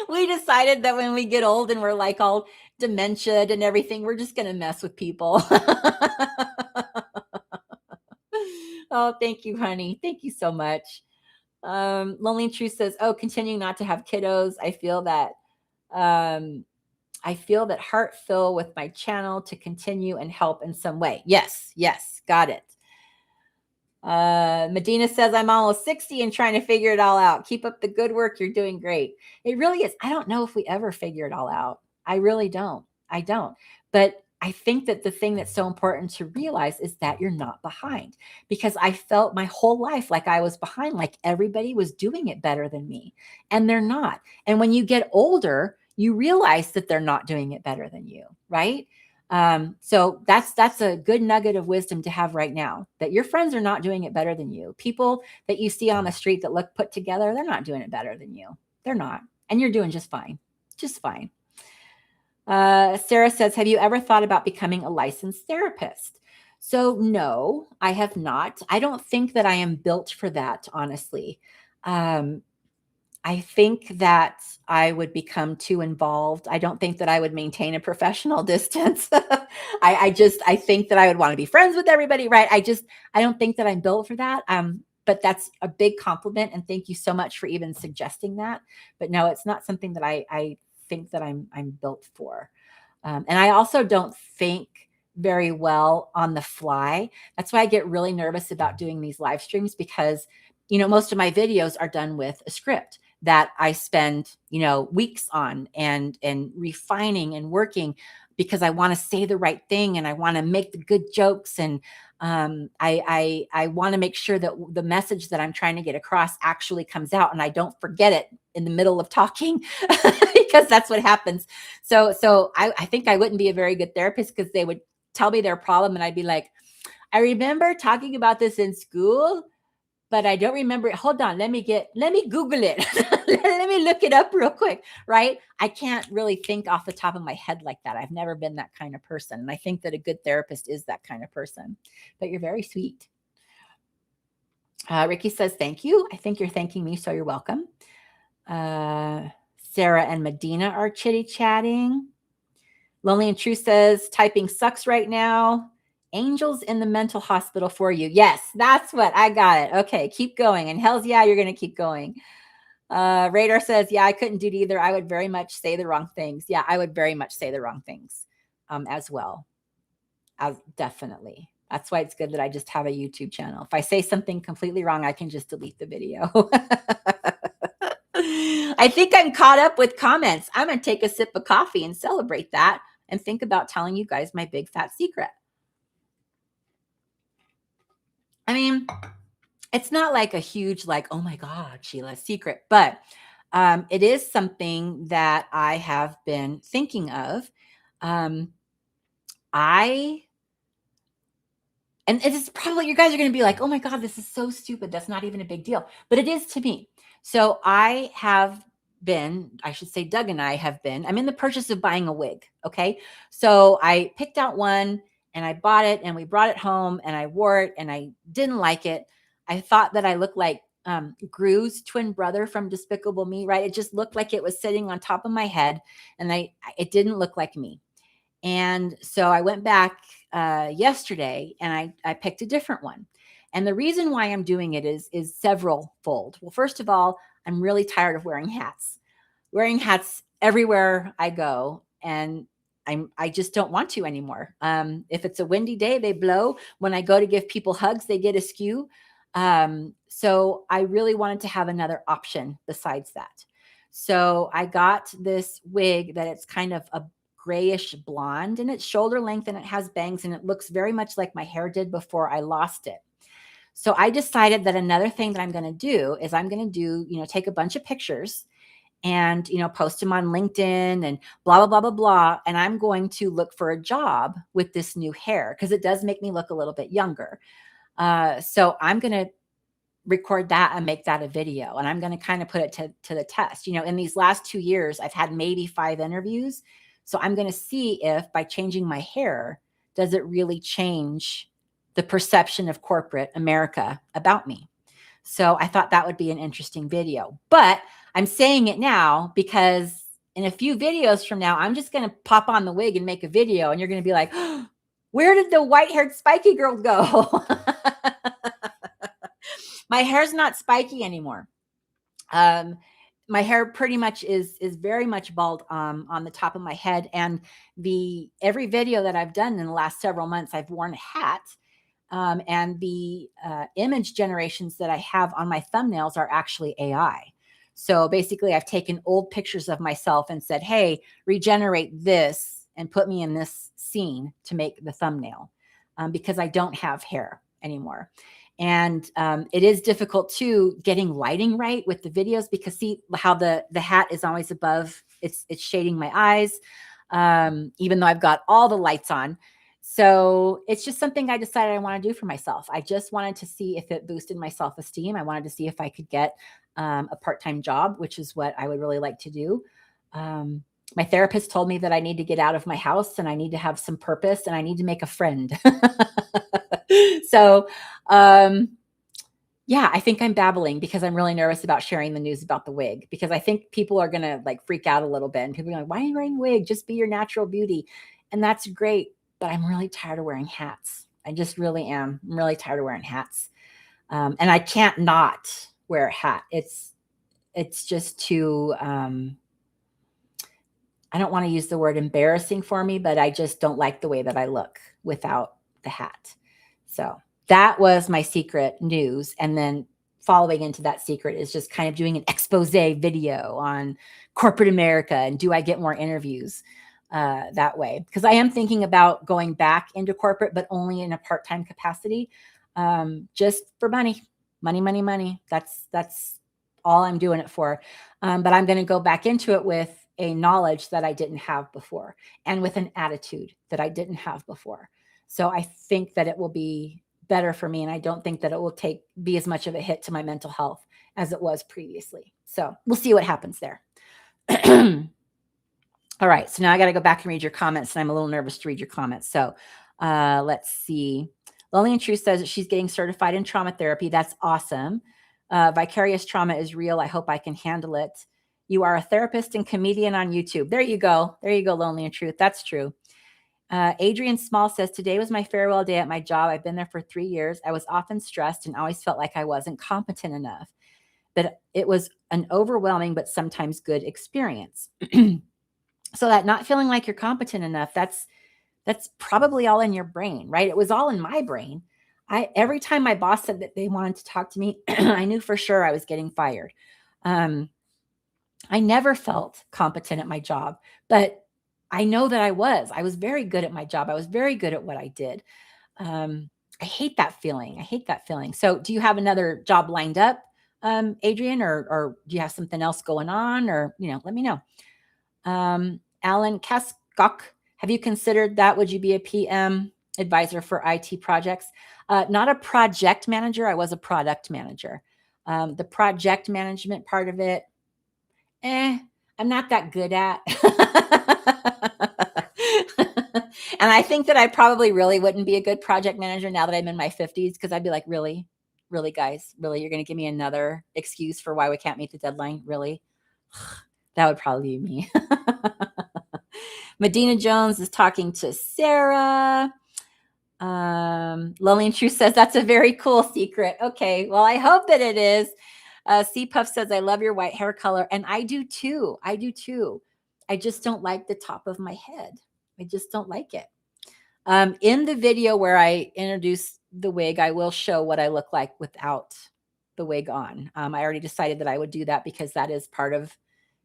We decided that when we get old and we're like all dementia and everything, we're just going to mess with people. Oh, thank you, honey. Thank you so much. Lonely Truth says, oh, continuing not to have kiddos. I feel that heart fill with my channel to continue and help in some way. Yes. Got it. Medina says, I'm almost 60 and trying to figure it all out. Keep up the good work. You're doing great. It really is. I don't know if we ever figure it all out. I really don't. I don't. But I think that the thing that's so important to realize is that you're not behind, because I felt my whole life like I was behind, like everybody was doing it better than me, and they're not. And when you get older, you realize that they're not doing it better than you, right? So that's a good nugget of wisdom to have right now, that your friends are not doing it better than you. People that you see on the street that look put together, they're not doing it better than you. They're not. And you're doing just fine. Just fine. Sarah says, have you ever thought about becoming a licensed therapist? So no, I have not. I don't think that I am built for that, honestly. I think that I would become too involved. I don't think that I would maintain a professional distance. I think that I would want to be friends with everybody, right? I don't think that I'm built for that. But that's a big compliment. And thank you so much for even suggesting that. But no, it's not something that I think that I'm built for. And I also don't think very well on the fly. That's why I get really nervous about doing these live streams, because, most of my videos are done with a script that I spend, weeks on and refining and working, because I want to say the right thing and I want to make the good jokes. And I want to make sure that the message that I'm trying to get across actually comes out and I don't forget it in the middle of talking, because that's what happens. So I think I wouldn't be a very good therapist, because they would tell me their problem and I'd be like, I remember talking about this in school, but I don't remember it. Hold on. Let me Google it. Let me look it up real quick. Right. I can't really think off the top of my head like that. I've never been that kind of person. And I think that a good therapist is that kind of person, but you're very sweet. Ricky says, thank you. I think you're thanking me, so you're welcome. Sarah and Medina are chitty chatting. Lonely and True says, typing sucks right now. Angels in the mental hospital for you. Yes, that's what I got it. Okay, keep going. And hell's yeah, you're going to keep going. Radar says, yeah, I couldn't do it either. I would very much say the wrong things. Yeah, I would very much say the wrong things as well. Definitely. That's why it's good that I just have a YouTube channel. If I say something completely wrong, I can just delete the video. I think I'm caught up with comments. I'm going to take a sip of coffee and celebrate that and think about telling you guys my big fat secret. I mean, it's not like a huge, like, oh my God, Sheila's secret, but it is something that I have been thinking of. And it's probably, you guys are going to be like, oh my God, this is so stupid. That's not even a big deal. But it is to me. So I should say Doug and I have been, I'm in the purchase of buying a wig. Okay. So I picked out one and I bought it and we brought it home and I wore it and I didn't like it. I thought that I looked like Gru's twin brother from Despicable Me, right? It just looked like it was sitting on top of my head and it didn't look like me. And so I went back yesterday and I picked a different one. And the reason why I'm doing it is several fold. Well, first of all, I'm really tired of wearing hats everywhere I go. And I just don't want to anymore. If it's a windy day, they blow. When I go to give people hugs, they get askew. So I really wanted to have another option besides that. So I got this wig that it's kind of a grayish blonde and it's shoulder length and it has bangs and it looks very much like my hair did before I lost it. So I decided that another thing that I'm going to do is I'm going to do, take a bunch of pictures and, post them on LinkedIn and blah, blah, blah, blah, blah. And I'm going to look for a job with this new hair because it does make me look a little bit younger. So I'm going to record that and make that a video. And I'm going to kind of put it to the test. In these last 2 years, I've had maybe 5 interviews. So I'm going to see if by changing my hair, does it really change the perception of corporate America about me? So I thought that would be an interesting video. But I'm saying it now because in a few videos from now, I'm just going to pop on the wig and make a video. And you're going to be like, oh, where did the white-haired spiky girl go? My hair's not spiky anymore. My hair pretty much is very much bald on the top of my head. And every video that I've done in the last several months, I've worn a hat. And the image generations that I have on my thumbnails are actually AI. So basically, I've taken old pictures of myself and said, hey, regenerate this and put me in this scene to make the thumbnail because I don't have hair anymore. And it is difficult too getting lighting right with the videos because see how the hat is always above, it's shading my eyes, even though I've got all the lights on. So it's just something I decided I want to do for myself. I just wanted to see if it boosted my self-esteem. I wanted to see if I could get a part-time job, which is what I would really like to do. My therapist told me that I need to get out of my house and I need to have some purpose and I need to make a friend. So, yeah, I think I'm babbling because I'm really nervous about sharing the news about the wig because I think people are going to like freak out a little bit and people are like, why are you wearing a wig? Just be your natural beauty. And that's great. But I'm really tired of wearing hats. I just really am. I'm really tired of wearing hats. And I can't not wear a hat. It's just too, I don't want to use the word embarrassing for me, but I just don't like the way that I look without the hat. So that was my secret news. And then following into that secret is just kind of doing an expose video on corporate America and do I get more interviews that way? Because I am thinking about going back into corporate, but only in a part-time capacity, just for money. That's all I'm doing it for. But I'm going to go back into it with a knowledge that I didn't have before and with an attitude that I didn't have before. So I think that it will be better for me. And I don't think that it will be as much of a hit to my mental health as it was previously. So we'll see what happens there. All right. So now I got to go back and read your comments and I'm a little nervous to read your comments. So let's see. Lonely and True says that she's getting certified in trauma therapy. That's awesome. Vicarious trauma is real. I hope I can handle it. You are a therapist and comedian on YouTube. There you go. There you go, Lonely and Truth. That's true. Adrian Small says, today was my farewell day at my job. I've been there for 3 years. I was often stressed and always felt like I wasn't competent enough. But it was an overwhelming but sometimes good experience. So that not feeling like you're competent enough, that's That's probably all in your brain, right? It was all in my brain. Every time my boss said that they wanted to talk to me, I knew for sure I was getting fired. I never felt competent at my job, but I know that I was. I was very good at my job. I was very good at what I did. I hate that feeling. I hate that feeling. So, do you have another job lined up, Adrian, or do you have something else going on? Or let me know. Alan Kaskok, have you considered that? Would you be a PM advisor for IT projects? Not a project manager. I was a product manager. The project management part of it, I'm not that good at. And I think that I probably really wouldn't be a good project manager now that I'm in my 50s, because I'd be like, really, really, guys, really, you're going to give me another excuse for why we can't meet the deadline? Really? That would probably be me. Medina Jones is talking to Sarah. Lonely and True says that's a very cool secret. Okay, well, I hope that it is. C Puff says, I love your white hair color. And I do too. I do too. I just don't like the top of my head. I just don't like it. In the video where I introduce the wig, I will show what I look like without the wig on. I already decided that I would do that because that is part of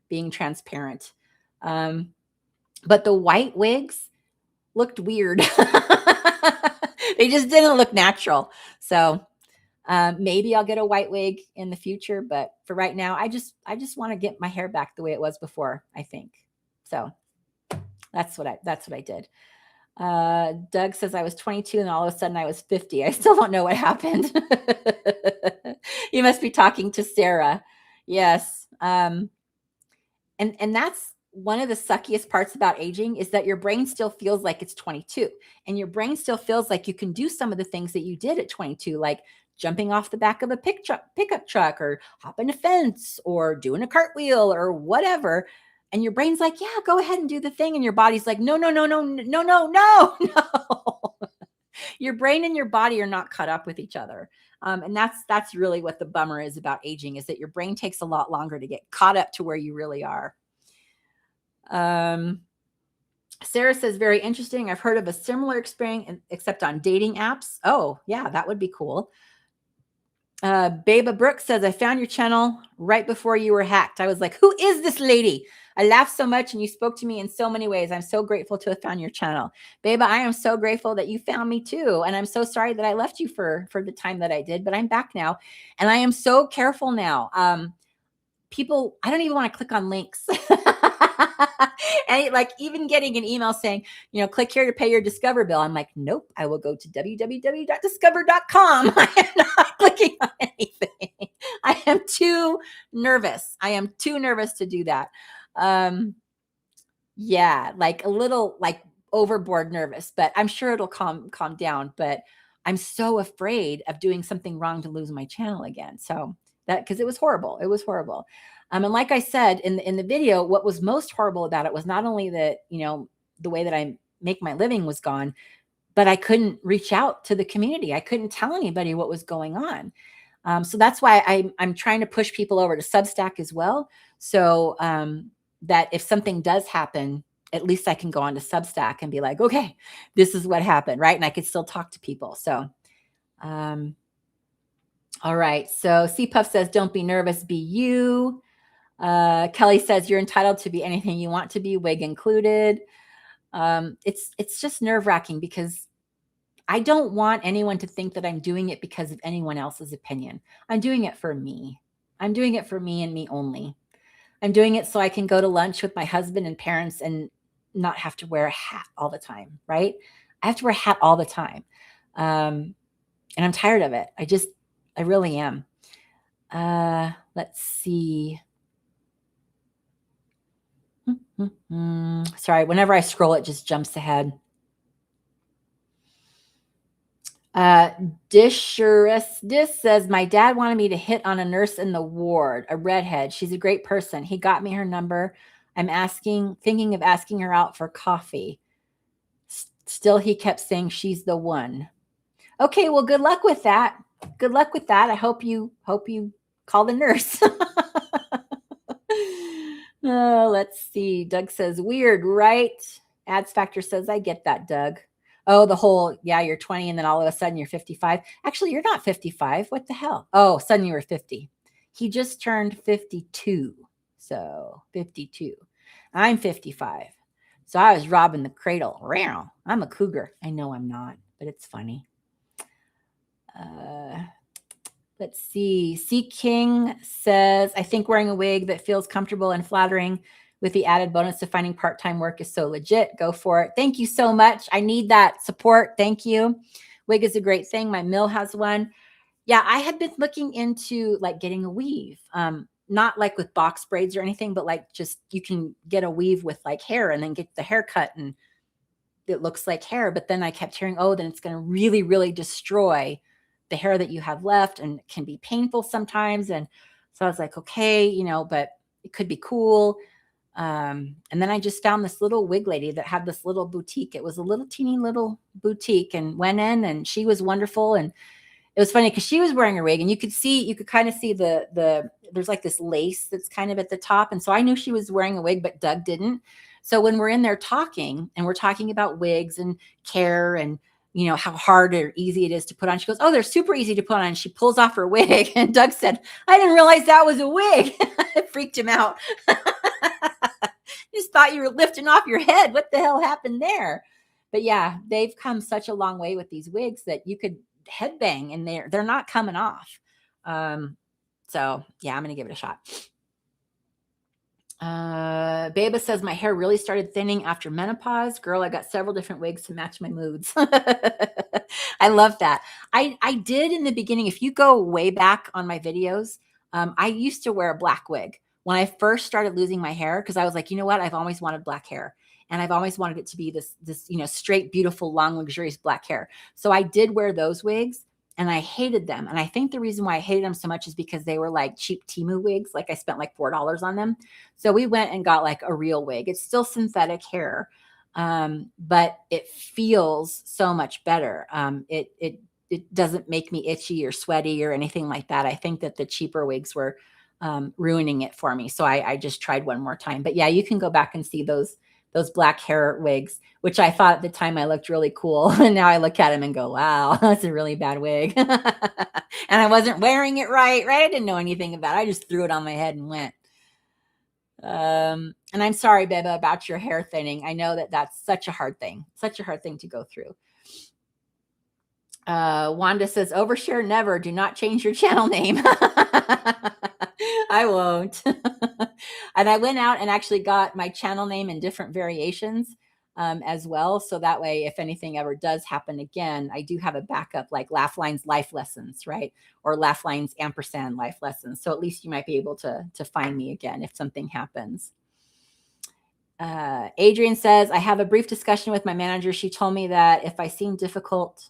being transparent. But the white wigs looked weird. They just didn't look natural. So maybe I'll get a white wig in the future, but for right now, I just want to get my hair back the way it was before, I think. So that's what I did. Doug says I was 22 and all of a sudden I was 50. I still don't know what happened. You must be talking to Sarah. Yes. And that's one of the suckiest parts about aging, is that your brain still feels like it's 22, and your brain still feels like you can do some of the things that you did at 22, like jumping off the back of a pickup truck, or hopping a fence, or doing a cartwheel, or whatever. And your brain's like, yeah, go ahead and do the thing. And your body's like, no. Your brain and your body are not caught up with each other. And that's really what the bummer is about aging, is that your brain takes a lot longer to get caught up to where you really are. Sarah says, very interesting. I've heard of a similar experience, except on dating apps. Oh, yeah, that would be cool. Baba Brooks says, I found your channel right before you were hacked. I was like, who is this lady? I laughed so much and you spoke to me in so many ways. I'm so grateful to have found your channel. Baba, I am so grateful that you found me too. And I'm so sorry that I left you for the time that I did, but I'm back now. And I am so careful now. People, I don't even want to click on links. And like even getting an email saying, click here to pay your Discover bill. I'm like, nope, I will go to www.discover.com. I am not clicking on anything. I am too nervous. To do that. Yeah, like a little like overboard nervous, but I'm sure it'll calm down. But I'm so afraid of doing something wrong to lose my channel again. So because it was horrible. It was horrible. And like I said in the video, what was most horrible about it was not only that, the way that I make my living was gone, but I couldn't reach out to the community. I couldn't tell anybody what was going on. So that's why I'm trying to push people over to Substack as well. So that if something does happen, at least I can go on to Substack and be like, okay, this is what happened, right? And I could still talk to people. So, all right. So C Puff says, don't be nervous, be you. Kelly says, you're entitled to be anything you want to be, wig included. It's just nerve-wracking because I don't want anyone to think that I'm doing it because of anyone else's opinion. I'm doing it for me. I'm doing it for me and me only. I'm doing it so I can go to lunch with my husband and parents and not have to wear a hat all the time, right? I have to wear a hat all the time. And I'm tired of it. I really am. Let's see. Sorry, whenever I scroll, it just jumps ahead. Dish says, my dad wanted me to hit on a nurse in the ward, a redhead. She's a great person. He got me her number. I'm thinking of asking her out for coffee. Still, he kept saying she's the one. Okay, well, good luck with that. Good luck with that. I hope you call the nurse. Let's see. Doug says, weird, right? Ads Factor says, I get that, Doug. Oh, the whole, yeah, you're 20 and then all of a sudden you're 55. Actually, you're not 55. What the hell? Oh, suddenly you were 50. He just turned 52. So 52. I'm 55. So I was robbing the cradle. I'm a cougar. I know I'm not, but it's funny. Let's see. C King says, I think wearing a wig that feels comfortable and flattering with the added bonus of finding part-time work is so legit. Go for it. Thank you so much. I need that support. Thank you. Wig is a great thing. My mill has one. Yeah, I had been looking into like getting a weave. Not like with box braids or anything, but like just you can get a weave with like hair and then get the hair cut and it looks like hair. But then I kept hearing, oh, then it's going to really, really destroy the hair that you have left and it can be painful sometimes. And so I was like, okay, but it could be cool. And then I just found this little wig lady that had this little boutique. It was a little teeny little boutique and went in and she was wonderful. And it was funny because she was wearing a wig and you could kind of see there's like this lace that's kind of at the top. And so I knew she was wearing a wig, but Doug didn't. So when we're in there talking and we're talking about wigs and care and, how hard or easy it is to put on, she goes, oh, they're super easy to put on. And she pulls off her wig. And Doug said, I didn't realize that was a wig. It freaked him out. Just thought you were lifting off your head. What the hell happened there? But yeah, they've come such a long way with these wigs that you could headbang and they're not coming off. So yeah, I'm going to give it a shot. Beba says my hair really started thinning after menopause. Girl, I got several different wigs to match my moods. I love that. I did in the beginning. If you go way back on my videos, I used to wear a black wig when I first started losing my hair because I was like, you know what? I've always wanted black hair. And I've always wanted it to be this, straight, beautiful, long, luxurious black hair. So I did wear those wigs and I hated them. And I think the reason why I hated them so much is because they were like cheap Temu wigs. Like I spent like $4 on them. So we went and got like a real wig. It's still synthetic hair, but it feels so much better. It doesn't make me itchy or sweaty or anything like that. I think that the cheaper wigs were ruining it for me. So I just tried one more time. But yeah, you can go back and see those black hair wigs, which I thought at the time I looked really cool. And now I look at them and go, wow, that's a really bad wig. And I wasn't wearing it right? I didn't know anything about it. I just threw it on my head and went. And I'm sorry, Beba, about your hair thinning. I know that that's such a hard thing to go through. Wanda says, overshare never. Do not change your channel name. I won't. And I went out and actually got my channel name in different variations as well. So that way, if anything ever does happen again, I do have a backup like Laugh Lines Life Lessons, right? Or Laugh Lines & Life Lessons. So at least you might be able to find me again if something happens. Adrian says, I have a brief discussion with my manager. She told me that if I seem difficult,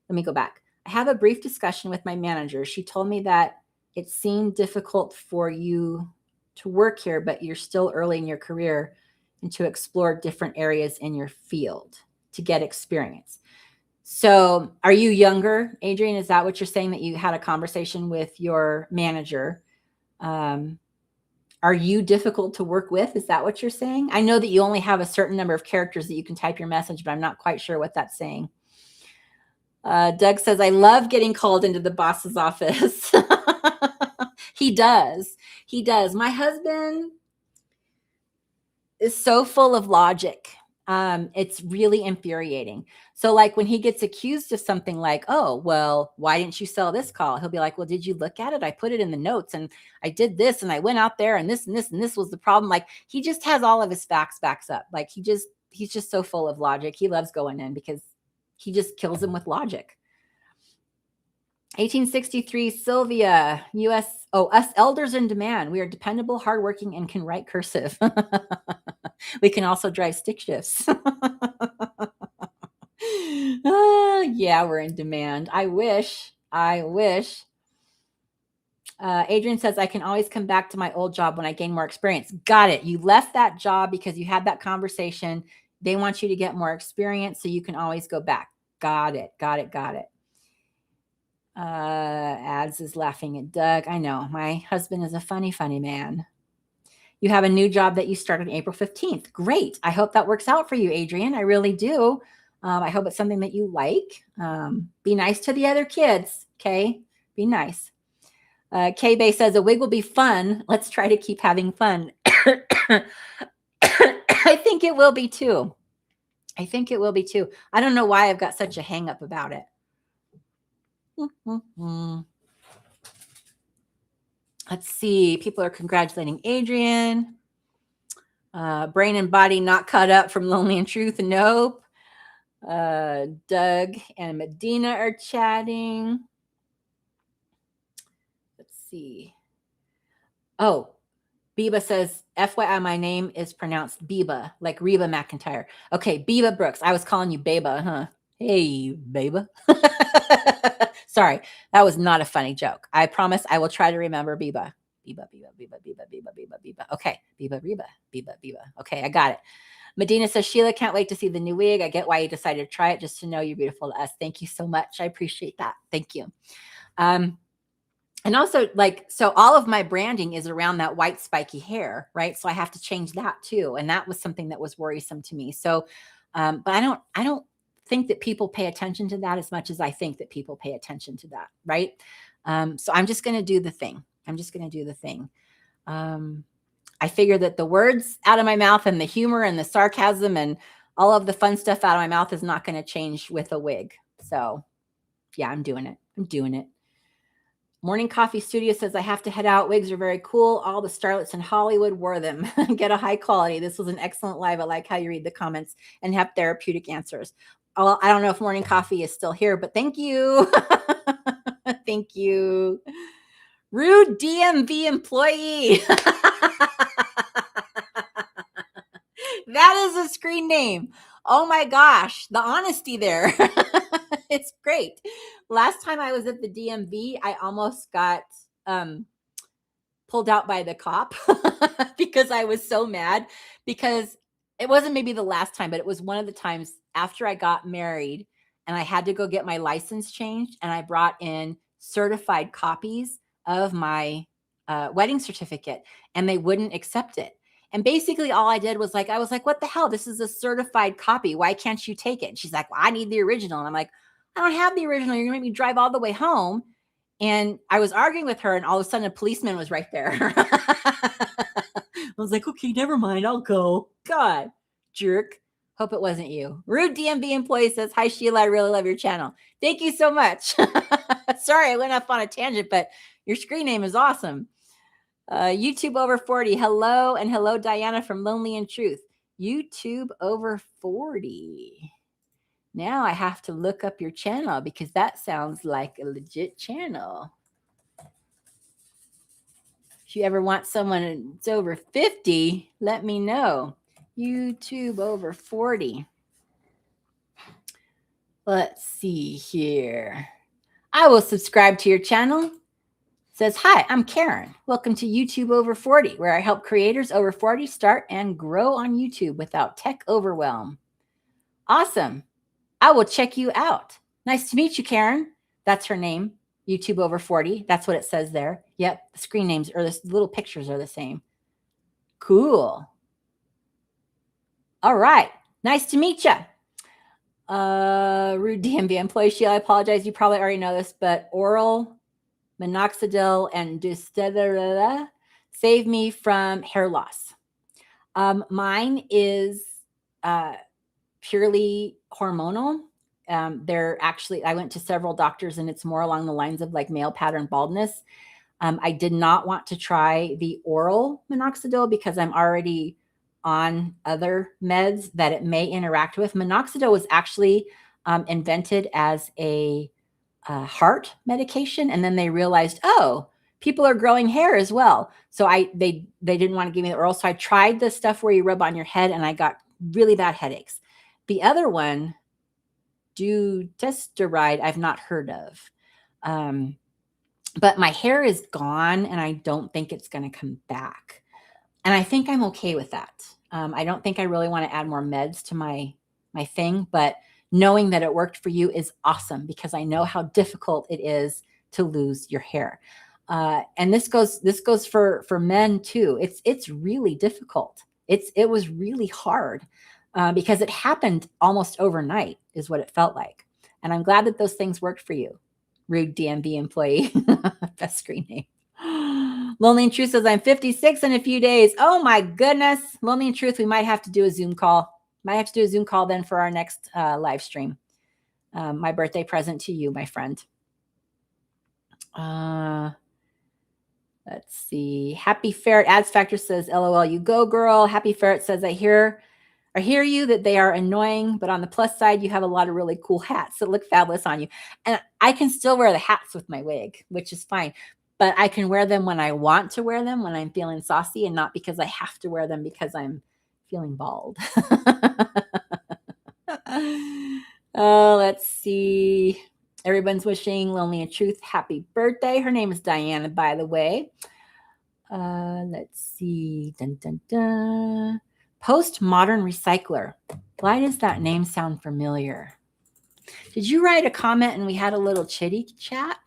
let me go back. I have a brief discussion with my manager. She told me that it seemed difficult for you to work here, but you're still early in your career and to explore different areas in your field to get experience. So are you younger, Adrian? Is that what you're saying, that you had a conversation with your manager? Are you difficult to work with? Is that what you're saying? I know that you only have a certain number of characters that you can type your message, but I'm not quite sure what that's saying. Doug says, I love getting called into the boss's office. He does. My husband is so full of logic. It's really infuriating. So like when he gets accused of something like, oh, well, why didn't you sell this call? He'll be like, well, did you look at it? I put it in the notes and I did this and I went out there and this and this and this was the problem. Like he just has all of his facts backs up. Like he's just so full of logic. He loves going in because he just kills them with logic. 1863, Sylvia, U.S. Oh, us elders in demand. We are dependable, hardworking, and can write cursive. We can also drive stick shifts. Yeah, we're in demand. I wish. Adrian says, I can always come back to my old job when I gain more experience. Got it. You left that job because you had that conversation. They want you to get more experience, so you can always go back. Got it. Ads is laughing at Doug. I know. My husband is a funny man. You have a new job that you started on April 15th. Great. I hope that works out for you, Adrian. I really do. I hope it's something that you like. Be nice to the other kids. Okay. Be nice. K-Bay says a wig will be fun. Let's try to keep having fun. I think it will be too. I think it will be too. I don't know why I've got such a hang up about it. Let's see. People are congratulating Adrian. Brain and body not caught up from Lonely and Truth. Nope. Doug and Medina are chatting. Let's see. Oh, Biba says, FYI, my name is pronounced Biba, like Reba McEntire. Okay, Biba Brooks. I was calling you Beba, huh? Hey, Beba. Sorry, that was not a funny joke. I promise I will try to remember Biba. Biba. Okay, Biba. Okay, I got it. Medina says, Sheila, can't wait to see the new wig. I get why you decided to try it, just to know you're beautiful to us. Thank you so much. I appreciate that. Thank you. And also, like, so all of my branding is around that white spiky hair, right? So I have to change that too. And that was something that was worrisome to me. So, but I don't think that people pay attention to that as much as I think that people pay attention to that, right? So I'm just going to do the thing. I figure that the words out of my mouth and the humor and the sarcasm and all of the fun stuff out of my mouth is not going to change with a wig. So yeah, I'm doing it. Morning Coffee Studio says, I have to head out. Wigs are very cool. All the starlets in Hollywood wore them. Get a high quality. This was an excellent live. I like how you read the comments and have therapeutic answers. Well, I don't know if Morning Coffee is still here, but thank you. Thank you. Rude DMV employee. That is a screen name. Oh my gosh, the honesty there. It's great. Last time I was at the DMV, I almost got pulled out by the cop because I was so mad, because it wasn't maybe the last time, but it was one of the times after I got married and I had to go get my license changed, and I brought in certified copies of my wedding certificate, and they wouldn't accept it. And basically all I did was I was like, what the hell? This is a certified copy. Why can't you take it? And she's like, well, I need the original. And I'm like, I don't have the original. You're going to make me drive all the way home. And I was arguing with her, and all of a sudden a policeman was right there. I was like, okay, never mind. I'll go. God, jerk. Hope it wasn't you. Rude DMV employee says, hi, Sheila. I really love your channel. Thank you so much. Sorry, I went off on a tangent, but your screen name is awesome. YouTube over 40. Hello, and hello, Diana from Lonely and Truth. YouTube over 40. Now I have to look up your channel, because that sounds like a legit channel. If you ever want someone that's over 50, let me know. YouTube over 40. Let's see here. I will subscribe to your channel. Says, hi, I'm Karen. Welcome to YouTube over 40, where I help creators over 40 start and grow on YouTube without tech overwhelm. Awesome. I will check you out. Nice to meet you, Karen. That's her name. YouTube over 40. That's what it says there. Yep. The screen names, or the little pictures, are the same. Cool. All right. Nice to meet you. Rude DMV employee. Sheila, I apologize. You probably already know this, but oral minoxidil and dustedera save me from hair loss. Mine is purely hormonal. They're actually, I went to several doctors, and it's more along the lines of like male pattern baldness. I did not want to try the oral minoxidil because I'm already on other meds that it may interact with. Minoxidil was actually invented as a heart medication, and then they realized, oh, people are growing hair as well. So they didn't want to give me the oral. So I tried the stuff where you rub on your head, and I got really bad headaches. The other one, dutasteride, I've not heard of. But my hair is gone, and I don't think it's going to come back. And I think I'm okay with that. I don't think I really want to add more meds to my thing, but knowing that it worked for you is awesome, because I know how difficult it is to lose your hair. And this goes for men too. It's really difficult. It was really hard because it happened almost overnight, is what it felt like. And I'm glad that those things worked for you. Rude DMV employee. Best screen name. Lonely and Truth says, I'm 56 in a few days. Oh my goodness. Lonely and Truth, we might have to do a Zoom call. Might have to do a Zoom call then for our next live stream. My birthday present to you, my friend. Let's see. Happy Ferret Ads Factor says, LOL, you go, girl. Happy Ferret says, I hear you that they are annoying, but on the plus side, you have a lot of really cool hats that look fabulous on you. And I can still wear the hats with my wig, which is fine. But I can wear them when I want to wear them, when I'm feeling saucy, and not because I have to wear them because I'm feeling bald. Oh, let's see. Everyone's wishing Lonely and Truth happy birthday. Her name is Diana, by the way. Let's see. Dun, dun, dun. Postmodern Recycler. Why does that name sound familiar? Did you write a comment and we had a little chitty chat?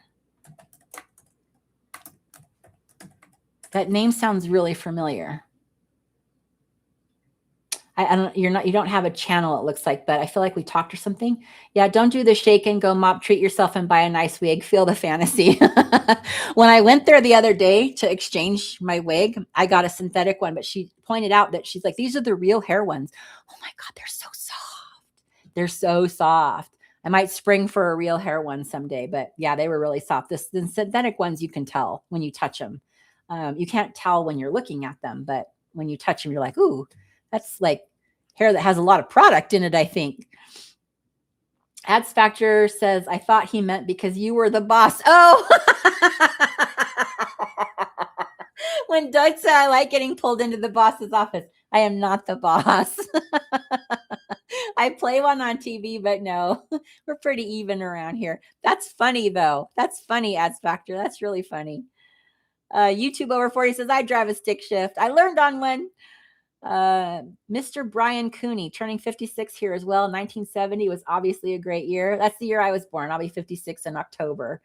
That name sounds really familiar. I don't. You don't have a channel. It looks like, but I feel like we talked or something. Yeah. Don't do the shake and go mop. Treat yourself and buy a nice wig. Feel the fantasy. When I went there the other day to exchange my wig, I got a synthetic one, but she pointed out that she's like, these are the real hair ones. Oh my God, they're so soft. They're so soft. I might spring for a real hair one someday, but yeah, they were really soft. The synthetic ones, you can tell when you touch them. You can't tell when you're looking at them, but when you touch them, you're like, ooh, that's like hair that has a lot of product in it, I think. Ads Factor says, I thought he meant because you were the boss. Oh, when Doug said, I like getting pulled into the boss's office. I am not the boss. I play one on TV, but no, we're pretty even around here. That's funny, though. That's funny, Ads Factor. That's really funny. YouTube over 40 says, I drive a stick shift. I learned on one. Mr. Brian Cooney turning 56 here as well. 1970 was obviously a great year. That's the year I was born. I'll be 56 in October.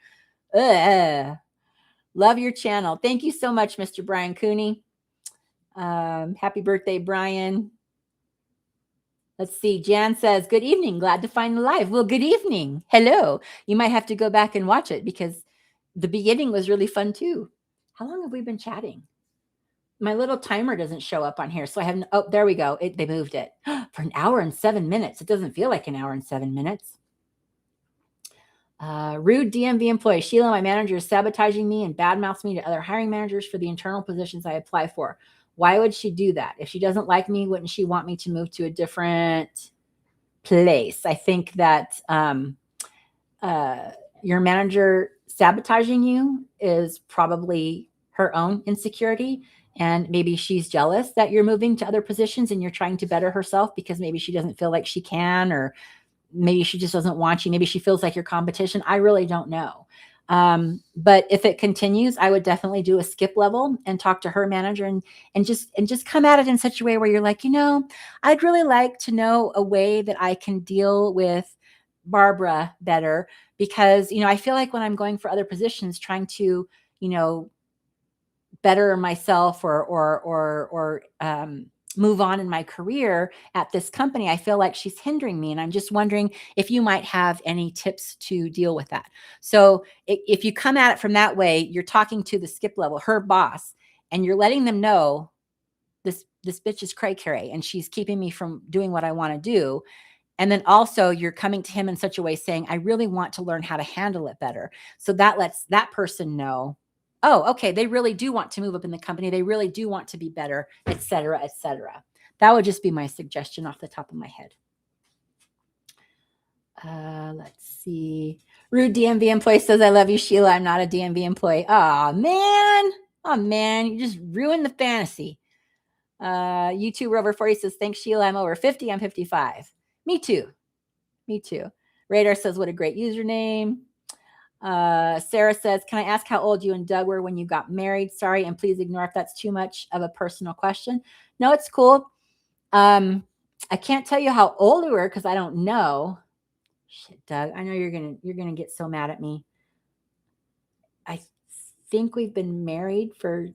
Love your channel. Thank you so much, Mr. Brian Cooney. Happy birthday, Brian. Let's see. Jan says, good evening. Glad to find the live. Well, good evening. Hello. You might have to go back and watch it because the beginning was really fun too. How long have we been chatting? My little timer doesn't show up on here. So I have, oh, there we go. They moved it for an hour and 7 minutes. It doesn't feel like an hour and 7 minutes. Rude DMV employee. Sheila, my manager, is sabotaging me and badmouths me to other hiring managers for the internal positions I apply for. Why would she do that? If she doesn't like me, wouldn't she want me to move to a different place? I think that your manager sabotaging you is probably her own insecurity. And maybe she's jealous that you're moving to other positions and you're trying to better herself because maybe she doesn't feel like she can, or maybe she just doesn't want you. Maybe she feels like your competition. I really don't know. But if it continues, I would definitely do a skip level and talk to her manager and just come at it in such a way where you're like, I'd really like to know a way that I can deal with Barbara better because, I feel like when I'm going for other positions, trying to, better myself or move on in my career at this company, I feel like she's hindering me. And I'm just wondering if you might have any tips to deal with that. So if you come at it from that way, you're talking to the skip level, her boss, and you're letting them know this bitch is cray cray and she's keeping me from doing what I want to do. And then also you're coming to him in such a way saying, I really want to learn how to handle it better. So that lets that person know, oh, okay, they really do want to move up in the company. They really do want to be better, et cetera, et cetera. That would just be my suggestion off the top of my head. Let's see. Rude DMV employee says, I love you, Sheila. I'm not a DMV employee. Oh, man. Oh, man. You just ruined the fantasy. YouTuber over 40 says, thanks, Sheila. I'm over 50. I'm 55. Me too. Radar says, what a great username. Sarah says, can I ask how old you and Doug were when you got married? Sorry, and please ignore if that's too much of a personal question. No, it's cool. I can't tell you how old we were because I don't know. Shit, Doug, I know you're gonna get so mad at me. I think we've been married for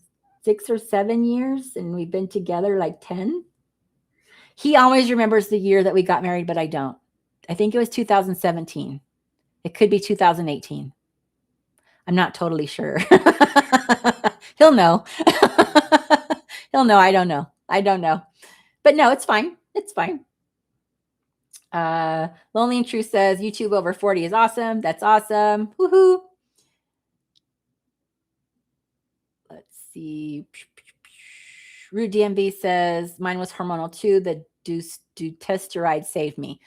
6 or 7 years, and we've been together like 10. He always remembers the year that we got married, but I don't. I think it was 2017. It could be 2018. I'm not totally sure. He'll know. He'll know. I don't know. I don't know. But no, it's fine. It's fine. Lonely and True says YouTube over 40 is awesome. That's awesome. Woohoo. Let's see. Rude DMV says mine was hormonal too. The dutasteride saved me.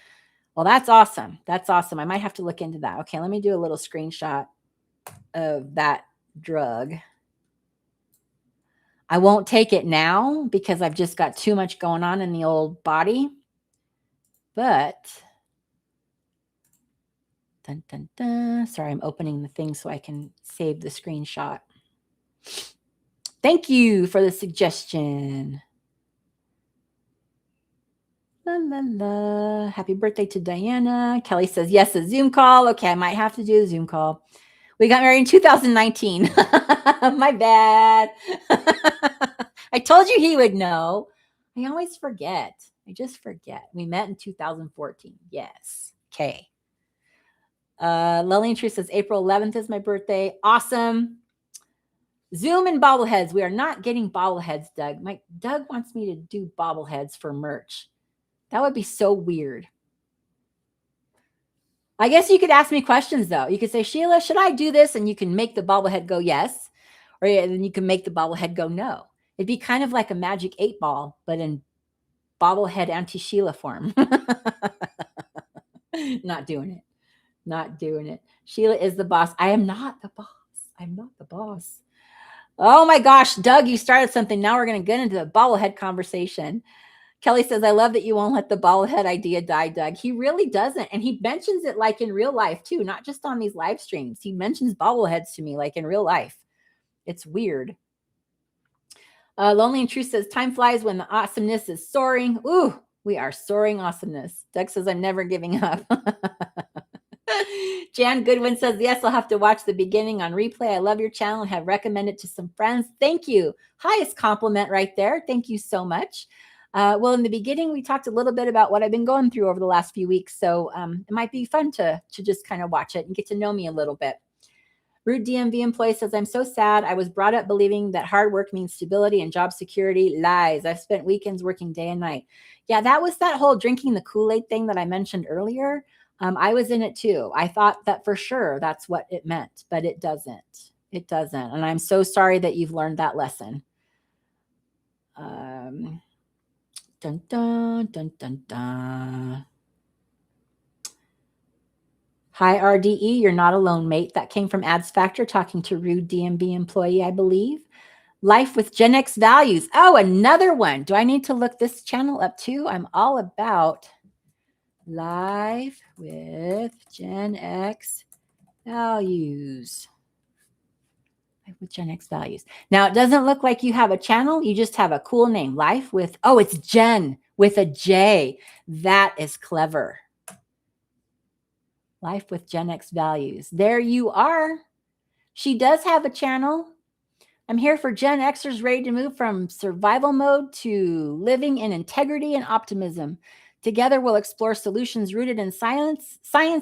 Well, that's awesome. That's awesome. I might have to look into that. Okay, let me do a little screenshot of that drug. I won't take it now because I've just got too much going on in the old body. But, dun, dun, dun. Sorry, I'm opening the thing so I can save the screenshot. Thank you for the suggestion. La, la, la. Happy birthday to Diana. Kelly says, yes, a Zoom call. Okay, I might have to do a Zoom call. We got married in 2019. My bad. I told you he would know. I always forget. I just forget. We met in 2014. Yes. Okay. Lillian True says April 11th is my birthday. Awesome. Zoom and bobbleheads. We are not getting bobbleheads, Doug. Doug wants me to do bobbleheads for merch. That would be so weird. I guess you could ask me questions, though. You could say, Sheila, should I do this? And you can make the bobblehead go yes. Or then you can make the bobblehead go no. It'd be kind of like a magic 8-ball, but in bobblehead Auntie Sheila form. Not doing it. Not doing it. Sheila is the boss. I am not the boss. I'm not the boss. Oh my gosh, Doug, you started something. Now we're going to get into the bobblehead conversation. Kelly says, I love that you won't let the bobblehead idea die, Doug. He really doesn't. And he mentions it like in real life too, not just on these live streams. He mentions bobbleheads to me like in real life. It's weird. Lonely and True says, time flies when the awesomeness is soaring. Ooh, we are soaring awesomeness. Doug says, I'm never giving up. Jan Goodwin says, yes, I'll have to watch the beginning on replay. I love your channel and have recommended to some friends. Thank you. Highest compliment right there. Thank you so much. Well, in the beginning, we talked a little bit about what I've been going through over the last few weeks. So it might be fun to just kind of watch it and get to know me a little bit. Rude DMV employee says, I'm so sad. I was brought up believing that hard work means stability and job security. Lies. I've spent weekends working day and night. Yeah, that was that whole drinking the Kool-Aid thing that I mentioned earlier. I was in it too. I thought that for sure that's what it meant, but it doesn't. It doesn't. And I'm so sorry that you've learned that lesson. Dun, dun, dun, dun, dun. Hi, RDE. You're not alone, mate. That came from Ads Factor talking to Rude DMB employee, I believe. Life with Gen X values. Oh, another one. Do I need to look this channel up too? I'm all about Life with Gen X values. Life with Gen X values. Now, it doesn't look like you have a channel. You just have a cool name. Life with, oh, it's Jen with a J. That is clever. Life with Gen X values. There you are. She does have a channel. I'm here for Gen Xers ready to move from survival mode to living in integrity and optimism. Together, we'll explore solutions rooted in science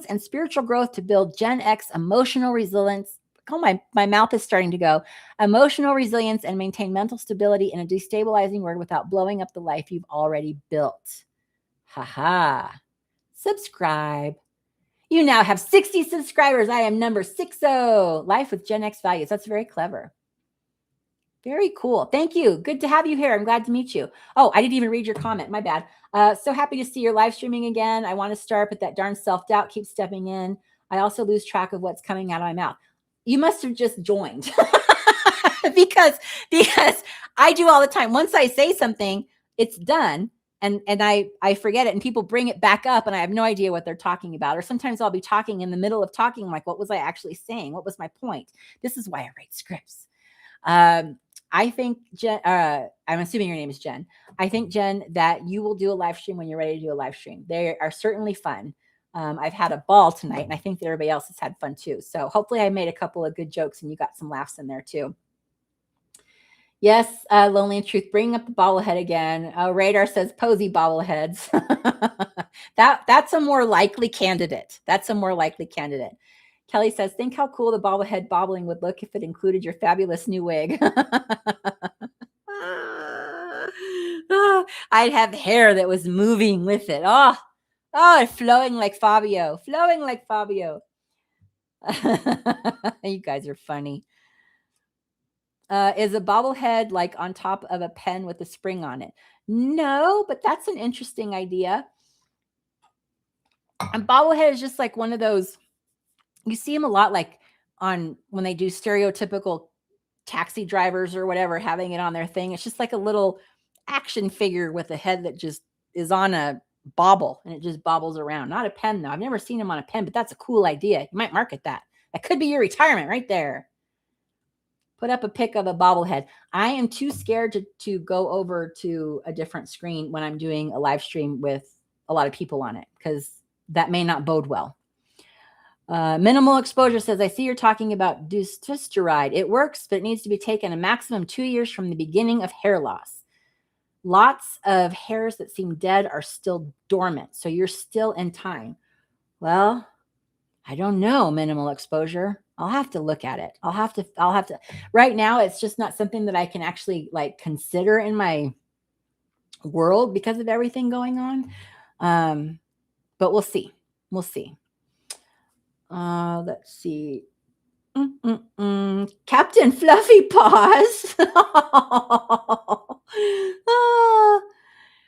and spiritual growth to build Gen X emotional resilience. Oh, my mouth is starting to go. Emotional resilience and maintain mental stability in a destabilizing world without blowing up the life you've already built. Haha. Subscribe. You now have 60 subscribers. I am number 60. Life with Gen X values. That's very clever. Very cool. Thank you. Good to have you here. I'm glad to meet you. Oh, I didn't even read your comment. My bad. So happy to see your live streaming again. I want to start, but that darn self-doubt keeps stepping in. I also lose track of what's coming out of my mouth. You must have just joined because I do all the time. Once I say something, it's done. And I forget it and people bring it back up and I have no idea what they're talking about. Or sometimes I'll be talking in the middle of talking. I'm like, what was I actually saying? What was my point? This is why I write scripts. I think, Jen, I'm assuming your name is Jen. I think, Jen, that you will do a live stream when you're ready to do a live stream. They are certainly fun. I've had a ball tonight, and I think that everybody else has had fun too. So hopefully I made a couple of good jokes and you got some laughs in there too. Yes, Lonely in Truth, bringing up the bobblehead again. Radar says posy bobbleheads. That's a more likely candidate. That's a more likely candidate. Kelly says, think how cool the bobblehead bobbling would look if it included your fabulous new wig. I'd have hair that was moving with it. Oh, flowing like Fabio. Flowing like Fabio. You guys are funny. Is a bobblehead like on top of a pen with a spring on it? No, but that's an interesting idea. And bobblehead is just like one of those, you see them a lot like on when they do stereotypical taxi drivers or whatever, having it on their thing. It's just like a little action figure with a head that just is on a bobble and it just bobbles around. Not a pen though. I've never seen them on a pen, but that's a cool idea. You might market that. That could be your retirement right there. Put up a pic of a bobblehead. I am too scared to go over to a different screen when I'm doing a live stream with a lot of people on it, because that may not bode well. Minimal Exposure says, I see you're talking about dutasteride. It works, but it needs to be taken a maximum 2 years from the beginning of hair loss. Lots of hairs that seem dead are still dormant, so you're still in time. Well, I don't know, Minimal Exposure. I'll have to look at it. I'll have to. Right now, it's just not something that I can actually like consider in my world because of everything going on. But we'll see. We'll see. Let's see. Captain Fluffy Paws.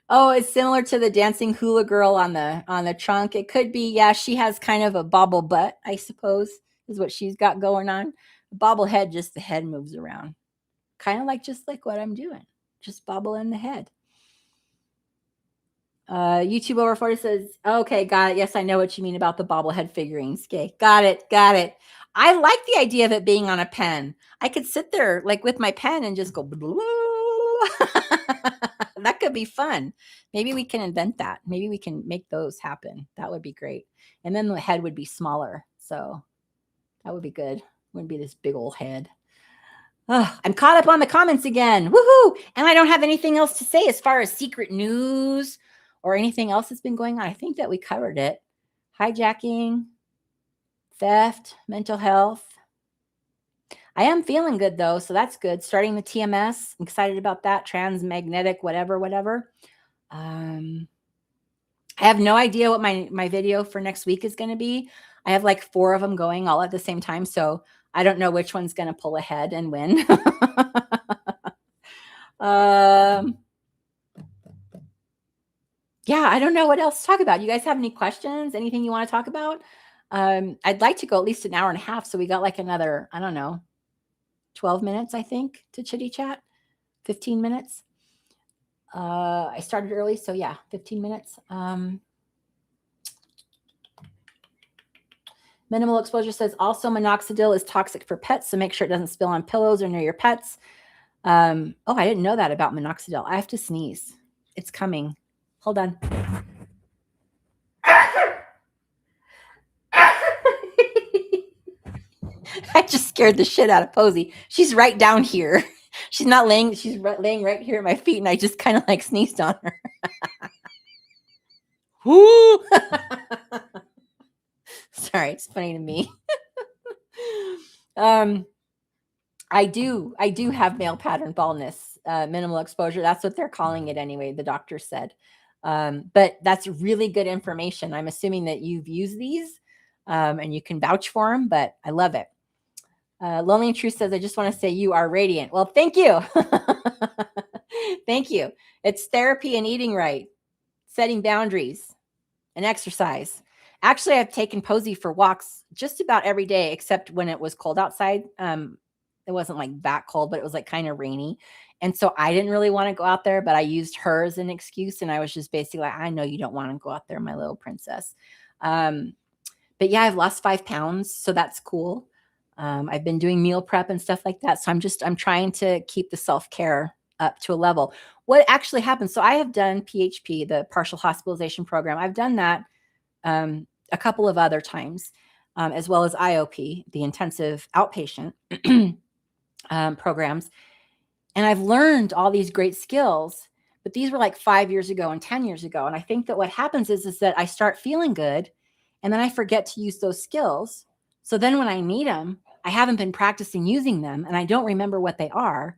Oh, it's similar to the dancing hula girl on the trunk. It could be. Yeah, she has kind of a bobble butt, I suppose, is what she's got going on. The bobblehead, just the head moves around. Kind of like just like what I'm doing. Just bobble in the head. YouTube over 40 says, okay, got it. Yes, I know what you mean about the bobblehead figurines. Okay, got it. I like the idea of it being on a pen. I could sit there like with my pen and just go. That could be fun. Maybe we can invent that. Maybe we can make those happen. That would be great. And then the head would be smaller. So that would be good. Wouldn't be this big old head. Oh, I'm caught up on the comments again. Woohoo! And I don't have anything else to say as far as secret news or anything else that's been going on. I think that we covered it. Hijacking, theft, mental health. I am feeling good though, so that's good. Starting the TMS, I'm excited about that. Transmagnetic, whatever. I have no idea what my video for next week is going to be. I have like 4 of them going all at the same time, so I don't know which one's going to pull ahead and win. Yeah, I don't know what else to talk about. You guys have any questions? Anything you want to talk about? I'd like to go at least an hour and a half, so we got like another, I don't know, 12 minutes, I think, to chitty chat. 15 minutes. I started early, so yeah, 15 minutes. Minimal Exposure says also minoxidil is toxic for pets, so make sure it doesn't spill on pillows or near your pets. Oh, I didn't know that about minoxidil. I have to sneeze. It's coming. Hold on. I just scared the shit out of Posy. She's right down here. She's not laying. She's laying right here at my feet, and I just kind of like sneezed on her. Woo! Sorry, it's funny to me. I do have male pattern baldness, minimal exposure. That's what they're calling it anyway. The doctor said, but that's really good information. I'm assuming that you've used these, and you can vouch for them. But I love it. Lonely and Truth says, I just want to say you are radiant. Well, thank you. Thank you. It's therapy and eating right, setting boundaries, and exercise. Actually, I've taken Posy for walks just about every day, except when it was cold outside. It wasn't like that cold, but it was like kind of rainy. And so I didn't really want to go out there, but I used her as an excuse. And I was just basically like, I know you don't want to go out there, my little princess. But yeah, I've lost 5 pounds. So that's cool. I've been doing meal prep and stuff like that. So I'm trying to keep the self-care up to a level. What actually happened? So I have done PHP, the partial hospitalization program. I've done that a couple of other times, as well as IOP, the intensive outpatient programs. And I've learned all these great skills, but these were like 5 years ago and 10 years ago. And I think that what happens is that I start feeling good and then I forget to use those skills. So then when I need them, I haven't been practicing using them and I don't remember what they are.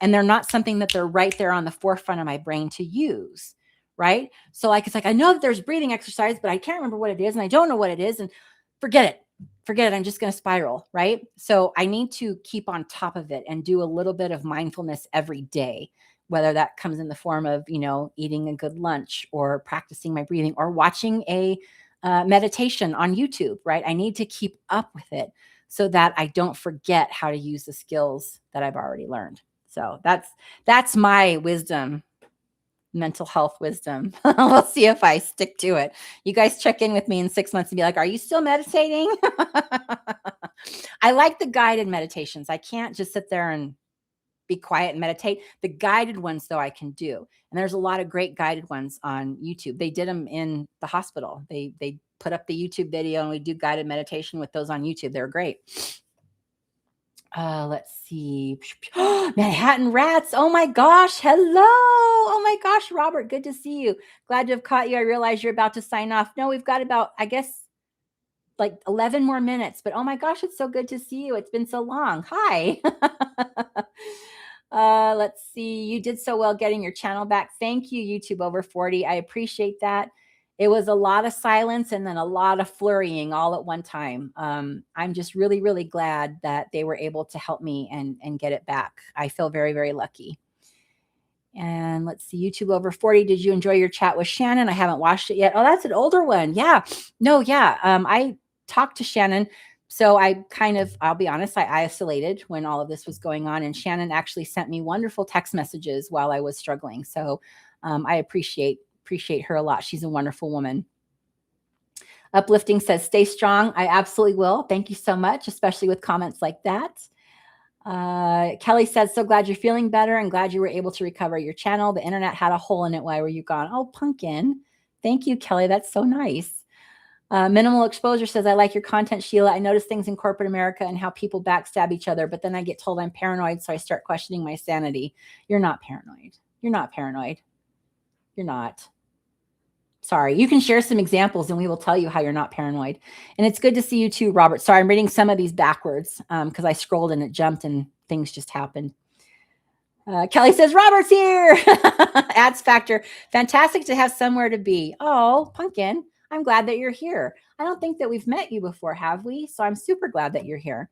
And they're not something that they're right there on the forefront of my brain to use. Right. So like, it's like, I know that there's breathing exercise, but I can't remember what it is. And I don't know what it is. And forget it. I'm just going to spiral. Right. So I need to keep on top of it and do a little bit of mindfulness every day, whether that comes in the form of, eating a good lunch or practicing my breathing or watching a meditation on YouTube. Right. I need to keep up with it so that I don't forget how to use the skills that I've already learned. So that's my wisdom, mental health wisdom. We'll see if I stick to it. You guys check in with me in 6 months and be like, are you still meditating? I like the guided meditations. I can't just sit there and be quiet and meditate. The guided ones, though, I can do. And there's a lot of great guided ones on YouTube. They did them in the hospital. They put up the YouTube video and we do guided meditation with those on YouTube. They're great. Let's see. Manhattan Rats. Oh my gosh. Hello. Oh my gosh, Robert. Good to see you. Glad to have caught you. I realize you're about to sign off. No, we've got about, I guess, like 11 more minutes. But oh my gosh, it's so good to see you. It's been so long. Hi. Let's see. You did so well getting your channel back. Thank you, YouTube over 40. I appreciate that. It was a lot of silence and then a lot of flurrying all at one time. I'm just really, really glad that they were able to help me and get it back. I feel very, very lucky. And let's see, YouTube over 40. Did you enjoy your chat with Shannon? I haven't watched it yet. Oh, that's an older one. Yeah. No, yeah. I talked to Shannon. So I'll be honest, I isolated when all of this was going on. And Shannon actually sent me wonderful text messages while I was struggling. So I appreciate her a lot. She's a wonderful woman. Uplifting says, stay strong. I absolutely will. Thank you so much, especially with comments like that. Kelly says, so glad you're feeling better and glad you were able to recover your channel. The internet had a hole in it. Why were you gone? Oh, pumpkin. Thank you, Kelly. That's so nice. Minimal Exposure says, I like your content, Sheila. I notice things in corporate America and how people backstab each other, but then I get told I'm paranoid, so I start questioning my sanity. You're not paranoid. You're not paranoid. You're not. Sorry. You can share some examples and we will tell you how you're not paranoid. And it's good to see you too, Robert. Sorry, I'm reading some of these backwards because I scrolled and it jumped and things just happened. Kelly says, Robert's here. Ads Factor. Fantastic to have somewhere to be. Oh, pumpkin. I'm glad that you're here. I don't think that we've met you before, have we? So I'm super glad that you're here.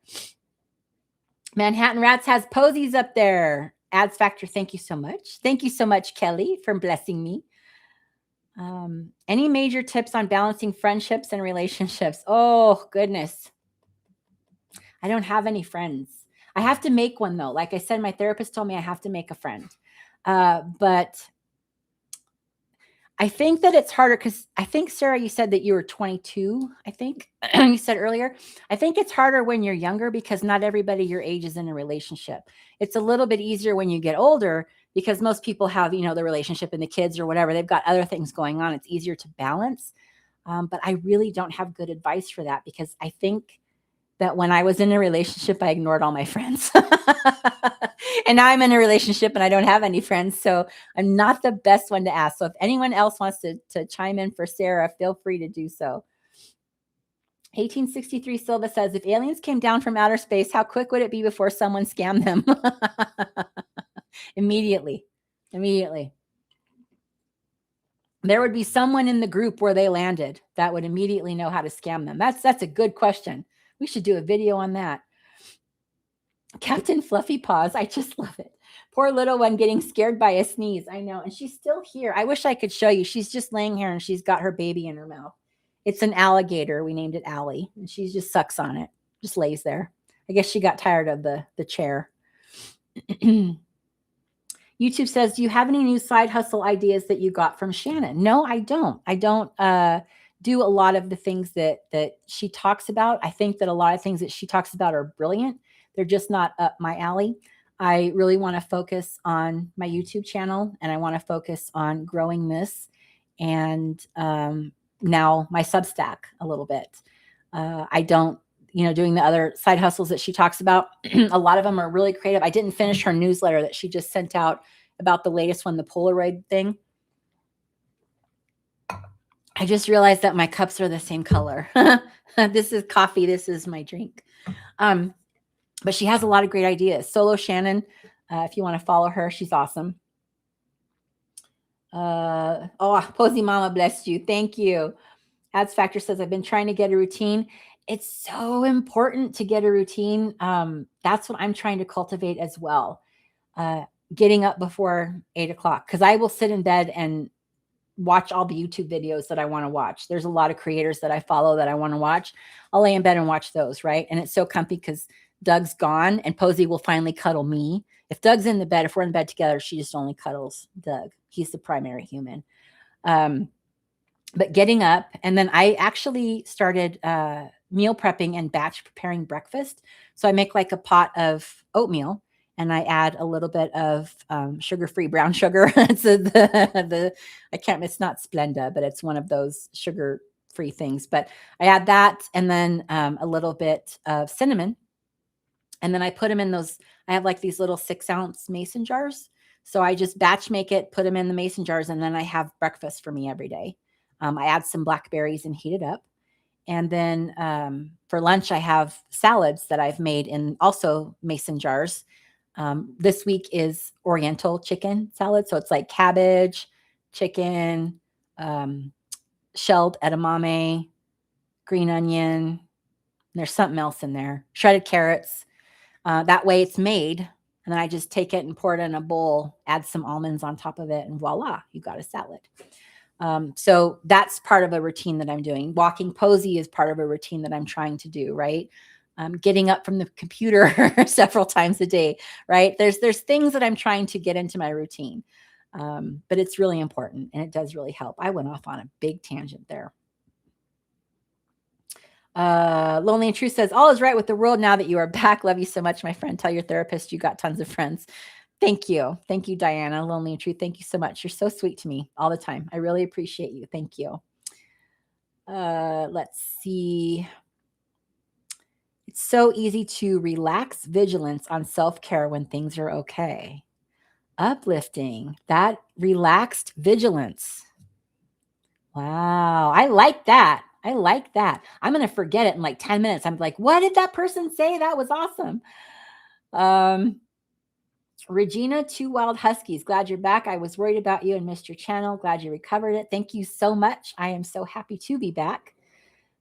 Manhattan Rats has posies up there. Ads Factor. Thank you so much. Thank you so much, Kelly, for blessing me. Any major tips on balancing friendships and relationships? Oh, goodness. I don't have any friends. I have to make one, though. Like I said, my therapist told me I have to make a friend. But I think that it's harder because I think, Sarah, you said that you were 22, I think you said earlier. I think it's harder when you're younger because not everybody your age is in a relationship. It's a little bit easier when you get older because most people have, the relationship and the kids or whatever. They've got other things going on. It's easier to balance. But I really don't have good advice for that because I think that when I was in a relationship, I ignored all my friends. And now I'm in a relationship and I don't have any friends. So I'm not the best one to ask. So if anyone else wants to chime in for Sarah, feel free to do so. 1863 Silva says, if aliens came down from outer space, how quick would it be before someone scammed them? Immediately. There would be someone in the group where they landed that would immediately know how to scam them. That's a good question. We should do a video on that. Captain Fluffy Paws. I just love it. Poor little one getting scared by a sneeze. I know. And she's still here. I wish I could show you. She's just laying here and she's got her baby in her mouth. It's an alligator. We named it Allie. And she just sucks on it. Just lays there. I guess she got tired of the chair. YouTube says, do you have any new side hustle ideas that you got from Shannon? No, I don't. I don't do a lot of the things that she talks about. I think that a lot of things that she talks about are brilliant. They're just not up my alley. I really want to focus on my YouTube channel and I want to focus on growing this and, now my Substack a little bit. I don't, doing the other side hustles that she talks about. A lot of them are really creative. I didn't finish her newsletter that she just sent out about the latest one, the Polaroid thing. I just realized that my cups are the same color. This is coffee. This is my drink. But she has a lot of great ideas. Solo Shannon, if you want to follow her, she's awesome. Posy Mama, bless you. Thank you. Ads Factor says, I've been trying to get a routine. It's so important to get a routine. That's what I'm trying to cultivate as well. Getting up before 8 o'clock, because I will sit in bed and watch all the YouTube videos that I want to watch. There's a lot of creators that I follow that I want to watch. I'll lay in bed and watch those, right? And it's so comfy because Doug's gone and Posy will finally cuddle me. If Doug's in the bed, if we're in bed together, she just only cuddles Doug. He's the primary human. But getting up, and then I actually started meal prepping and batch preparing breakfast. So I make like a pot of oatmeal and I add a little bit of sugar-free brown sugar. It's it's not Splenda, but it's one of those sugar-free things. But I add that and then a little bit of cinnamon. And then I put them in those, I have like these little 6-ounce mason jars. So I just batch make it, put them in the mason jars, and then I have breakfast for me every day. I add some blackberries and heat it up. And then for lunch, I have salads that I've made in also mason jars. This week is Oriental chicken salad. So it's like cabbage, chicken, shelled edamame, green onion. There's something else in there, shredded carrots. That way it's made. And then I just take it and pour it in a bowl, add some almonds on top of it, and voila, you got a salad. So that's part of a routine that I'm doing. Walking Posy is part of a routine that I'm trying to do, right? Getting up from the computer several times a day, right? There's things that I'm trying to get into my routine. But it's really important and it does really help. I went off on a big tangent there. Lonely and True says, all is right with the world now that you are back. Love you so much, my friend. Tell your therapist you got tons of friends. Thank you. Thank you, Diana. Lonely and True. Thank you so much. You're so sweet to me all the time. I really appreciate you. Thank you. Let's see. It's so easy to relax vigilance on self-care when things are okay. Uplifting. That relaxed vigilance. Wow. I like that. I like that. I'm going to forget it in like 10 minutes. I'm like, what did that person say? That was awesome. Regina, Two Wild Huskies. Glad you're back. I was worried about you and missed your channel. Glad you recovered it. Thank you so much. I am so happy to be back.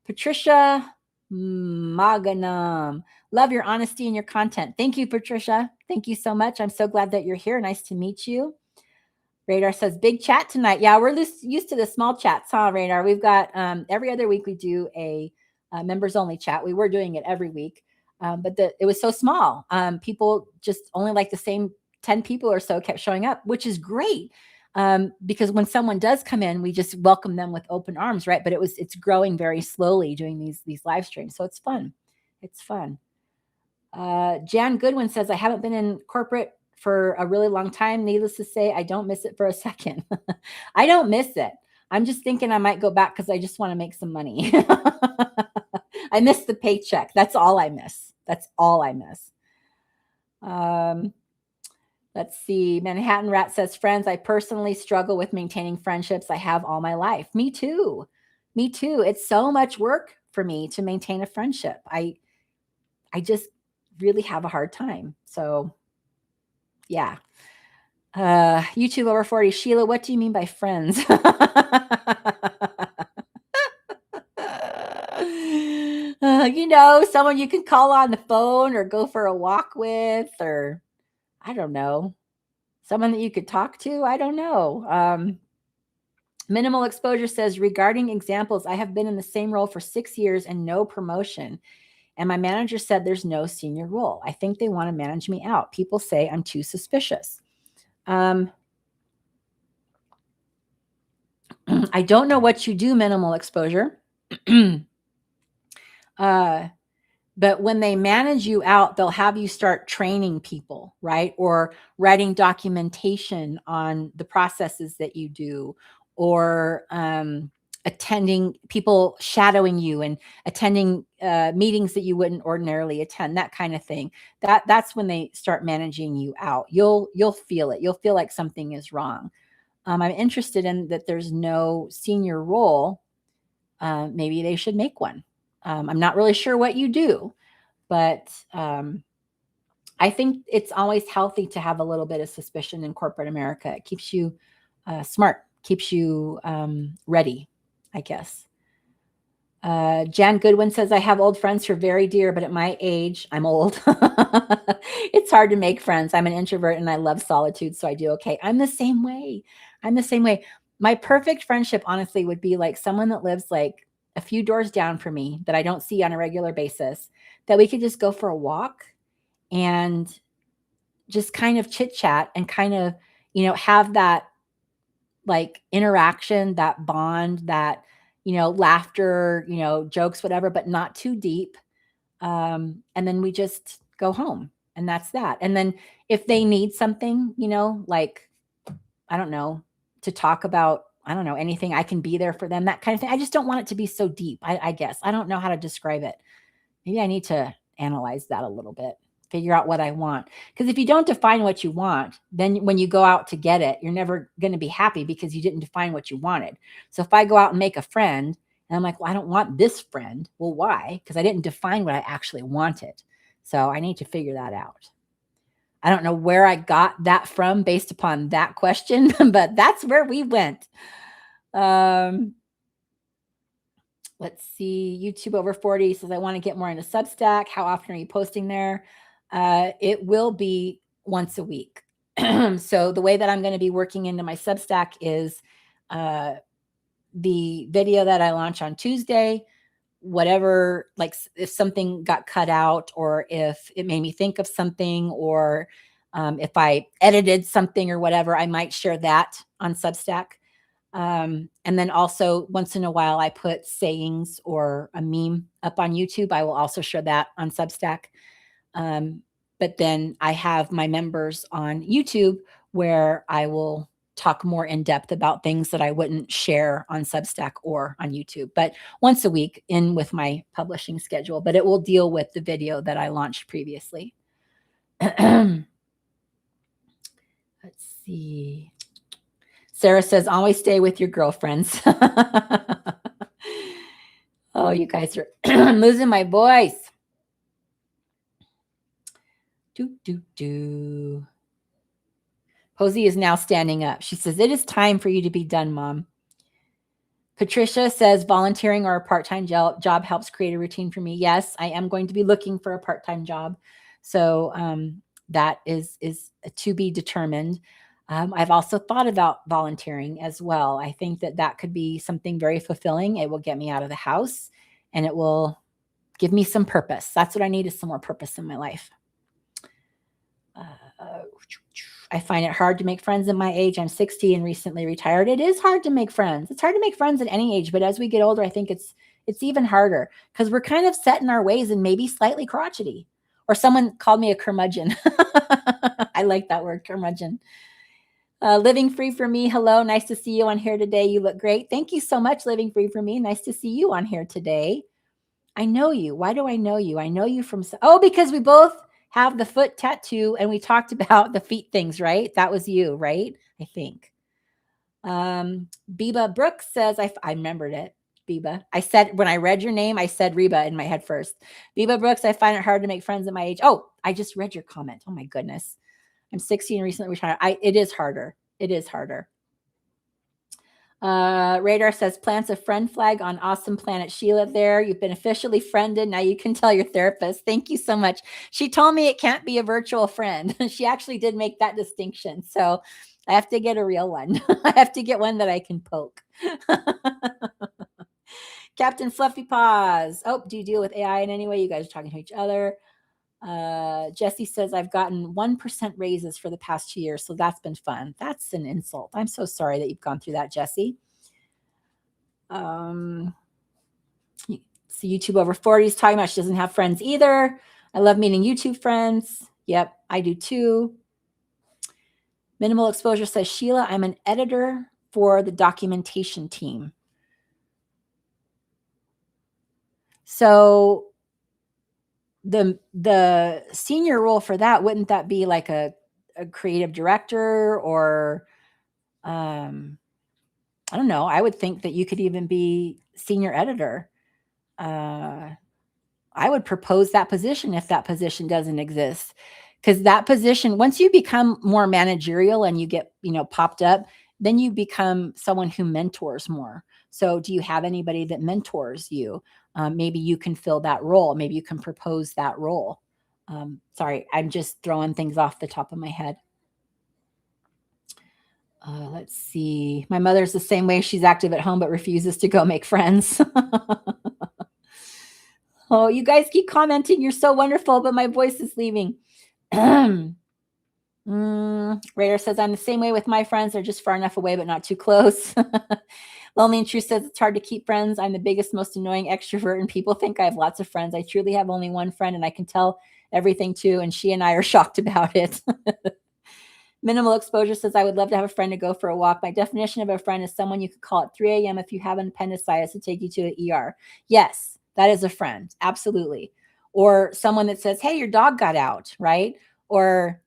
Patricia Maganam. Love your honesty and your content. Thank you, Patricia. Thank you so much. I'm so glad that you're here. Nice to meet you. Radar says, big chat tonight. Yeah, we're used to the small chats, huh, Radar? We've got every other week we do a members only chat. We were doing it every week, but it was so small. People just only like the same 10 people or so kept showing up, which is great. Because when someone does come in, we just welcome them with open arms, right? But it's growing very slowly doing these live streams. So it's fun. It's fun. Jan Goodwin says, I haven't been in corporate for a really long time. Needless to say, I don't miss it for a second. I don't miss it. I'm just thinking I might go back because I just want to make some money. I miss the paycheck. That's all I miss. That's all I miss. Let's see. Manhattan Rat says, friends, I personally struggle with maintaining friendships I have all my life. Me too. Me too. It's so much work for me to maintain a friendship. I just really have a hard time. So yeah. YouTube over 40. Sheila, what do you mean by friends? Someone you can call on the phone or go for a walk with, or I don't know, someone that you could talk to. I don't know. Minimal Exposure says, regarding examples, I have been in the same role for 6 years and no promotion. And my manager said there's no senior role. I think they want to manage me out. People say I'm too suspicious. I don't know what you do, Minimal Exposure. But when they manage you out, they'll have you start training people, right? Or writing documentation on the processes that you do, or attending, people shadowing you and attending meetings that you wouldn't ordinarily attend, that kind of thing. That's when they start managing you out. You'll feel it. You'll feel like something is wrong. I'm interested in that there's no senior role. Maybe they should make one. I'm not really sure what you do, but I think it's always healthy to have a little bit of suspicion in corporate America. It keeps you smart, keeps you ready, I guess. Jan Goodwin says, I have old friends who are very dear, but at my age, I'm old. It's hard to make friends. I'm an introvert and I love solitude, so I do okay. I'm the same way. My perfect friendship, honestly, would be like someone that lives like a few doors down from me that I don't see on a regular basis, that we could just go for a walk and just kind of chit chat and kind of, have that like interaction, that bond, that, laughter, jokes, whatever, but not too deep. And then we just go home and that's that. And then if they need something, like, I don't know, to talk about, I don't know, anything, I can be there for them, that kind of thing. I just don't want it to be so deep. I guess I don't know how to describe it. Maybe I need to analyze that a little bit, figure out what I want. Because if you don't define what you want, then when you go out to get it, you're never going to be happy because you didn't define what you wanted. So if I go out and make a friend and I'm like, well, I don't want this friend. Well, why? Because I didn't define what I actually wanted. So I need to figure that out. I don't know where I got that from based upon that question, but that's where we went. Let's see. YouTube over 40 says, I want to get more into Substack. How often are you posting there? It will be once a week. So the way that I'm going to be working into my Substack is the video that I launch on Tuesday, whatever, like if something got cut out or if it made me think of something or if I edited something or whatever, I might share that on Substack. And then also once in a while, I put sayings or a meme up on YouTube. I will also share that on Substack. But then I have my members on YouTube where I will talk more in depth about things that I wouldn't share on Substack or on YouTube, but once a week in with my publishing schedule, but it will deal with the video that I launched previously. Let's see. Sarah says, always stay with your girlfriends. Oh, you guys are I'm losing my voice. Posey is now standing up. She says, it is time for you to be done, Mom. Patricia says, volunteering or a part-time job helps create a routine for me. Yes, I am going to be looking for a part-time job. So that is to be determined. I've also thought about volunteering as well. I think that could be something very fulfilling. It will get me out of the house and it will give me some purpose. That's what I need, is some more purpose in my life. I find it hard to make friends at my age. I'm 60 and recently retired. It is hard to make friends. It's hard to make friends at any age, but as we get older, I think it's even harder because we're kind of set in our ways and maybe slightly crotchety. Or someone called me a curmudgeon. I like that word, curmudgeon. Living Free for Me. Hello. Nice to see you on here today. You look great. Thank you so much, Living Free for Me. Nice to see you on here today. I know you. Why do I know you? I know you from, because we both have the foot tattoo and we talked about the feet things, right? That was you, right? I think. Biba Brooks says, I remembered it. Biba. I said, when I read your name, I said Reba in my head first. Biba Brooks, I find it hard to make friends at my age. Oh, I just read your comment. Oh my goodness. I'm 16 and recently retired. It is harder. It is harder. Radar says, plants a friend flag on Awesome Planet. Sheila there. You've been officially friended. Now you can tell your therapist. Thank you so much. She told me it can't be a virtual friend. She actually did make that distinction. So I have to get a real one. I have to get one that I can poke. Captain Fluffy Paws. Oh, do you deal with AI in any way? You guys are talking to each other. Jesse says, I've gotten 1% raises for the past 2 years, so that's been fun. That's an insult. I'm so sorry that you've gone through that, Jesse. So YouTube over 40 is talking about she doesn't have friends either. I love meeting YouTube friends. Yep, I do too. Minimal Exposure says, Sheila, I'm an editor for the documentation team. So the senior role for that, wouldn't that be like a creative director or I don't know. I would think that you could even be senior editor. I would propose that position if that position doesn't exist. Because that position, once you become more managerial and you get, popped up, then you become someone who mentors more. So, do you have anybody that mentors you? Maybe you can fill that role. Maybe you can propose that role. Sorry, I'm just throwing things off the top of my head. Let's see. My mother's the same way. She's active at home but refuses to go make friends. Oh, you guys keep commenting. You're so wonderful, but my voice is leaving. Raider says, I'm the same way with my friends. They're just far enough away, but not too close. Lonely and True says, it's hard to keep friends. I'm the biggest, most annoying extrovert, and people think I have lots of friends. I truly have only one friend, and I can tell everything too, and she and I are shocked about it. Minimal Exposure says, I would love to have a friend to go for a walk. My definition of a friend is someone you could call at 3 a.m. if you have an appendicitis to take you to the ER. Yes, that is a friend. Absolutely. Or someone that says, hey, your dog got out, right? Or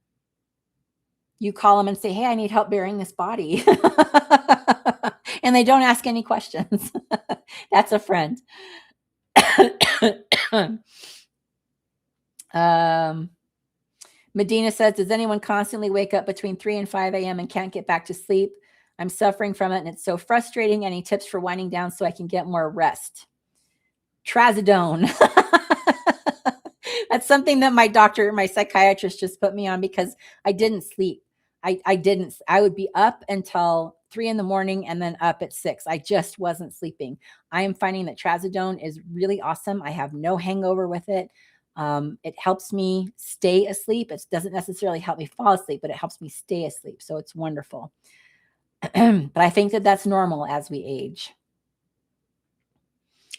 you call them and say, hey, I need help burying this body. And they don't ask any questions. That's a friend. Medina says, does anyone constantly wake up between 3 and 5 a.m. and can't get back to sleep? I'm suffering from it, and it's so frustrating. Any tips for winding down so I can get more rest? Trazodone. That's something that my psychiatrist just put me on because I didn't sleep. I would be up until 3 in the morning and then up at 6. I just wasn't sleeping. I am finding that Trazodone is really awesome. I have no hangover with it. It helps me stay asleep. It doesn't necessarily help me fall asleep, but it helps me stay asleep. So it's wonderful. But I think that that's normal as we age.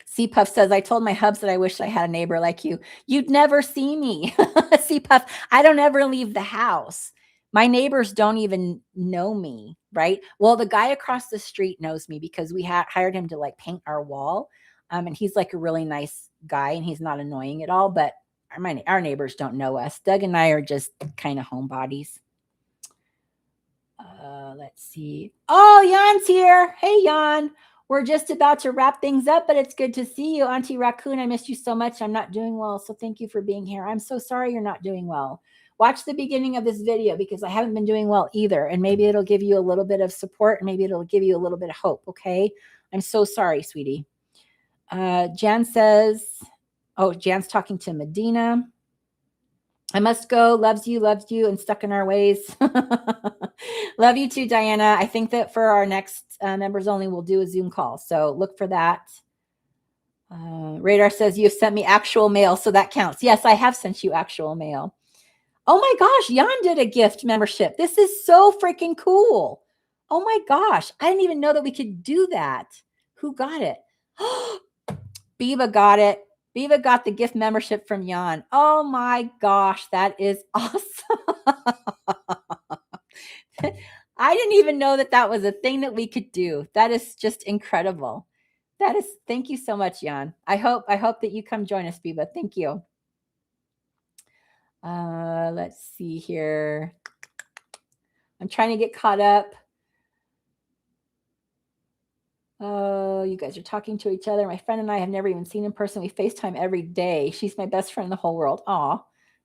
C-Puff says, I told my hubs that I wish I had a neighbor like you. You'd never see me. C-Puff, I don't ever leave the house. My neighbors don't even know me, right? Well, the guy across the street knows me because we hired him to like paint our wall. And he's like a really nice guy and he's not annoying at all, but our neighbors don't know us. Doug and I are just kind of homebodies. Let's see. Oh, Jan's here. Hey, Jan. We're just about to wrap things up, but it's good to see you. Auntie Raccoon, I missed you so much. I'm not doing well, so thank you for being here. I'm so sorry you're not doing well. Watch the beginning of this video because I haven't been doing well either, and maybe it'll give you a little bit of support, and maybe it'll give you a little bit of hope, okay? I'm so sorry, sweetie. Jan says, oh, Jan's talking to Medina. I must go. Loves you, and stuck in our ways. Love you too, Diana. I think that for our next members only, we'll do a Zoom call. So look for that. Radar says, you've sent me actual mail, so that counts. Yes, I have sent you actual mail. Oh my gosh, Jan did a gift membership. This is so freaking cool. Oh my gosh, I didn't even know that we could do that. Who got it? Biba got it. Biba got the gift membership from Jan. Oh my gosh, that is awesome. I didn't even know that that was a thing that we could do. That is just incredible. Thank you so much, Jan. I hope that you come join us, Biba. Thank you. Let's see here. I'm trying to get caught up. Oh, you guys are talking to each other. My friend and I have never even seen in person. We FaceTime every day. She's my best friend in the whole world. Aw,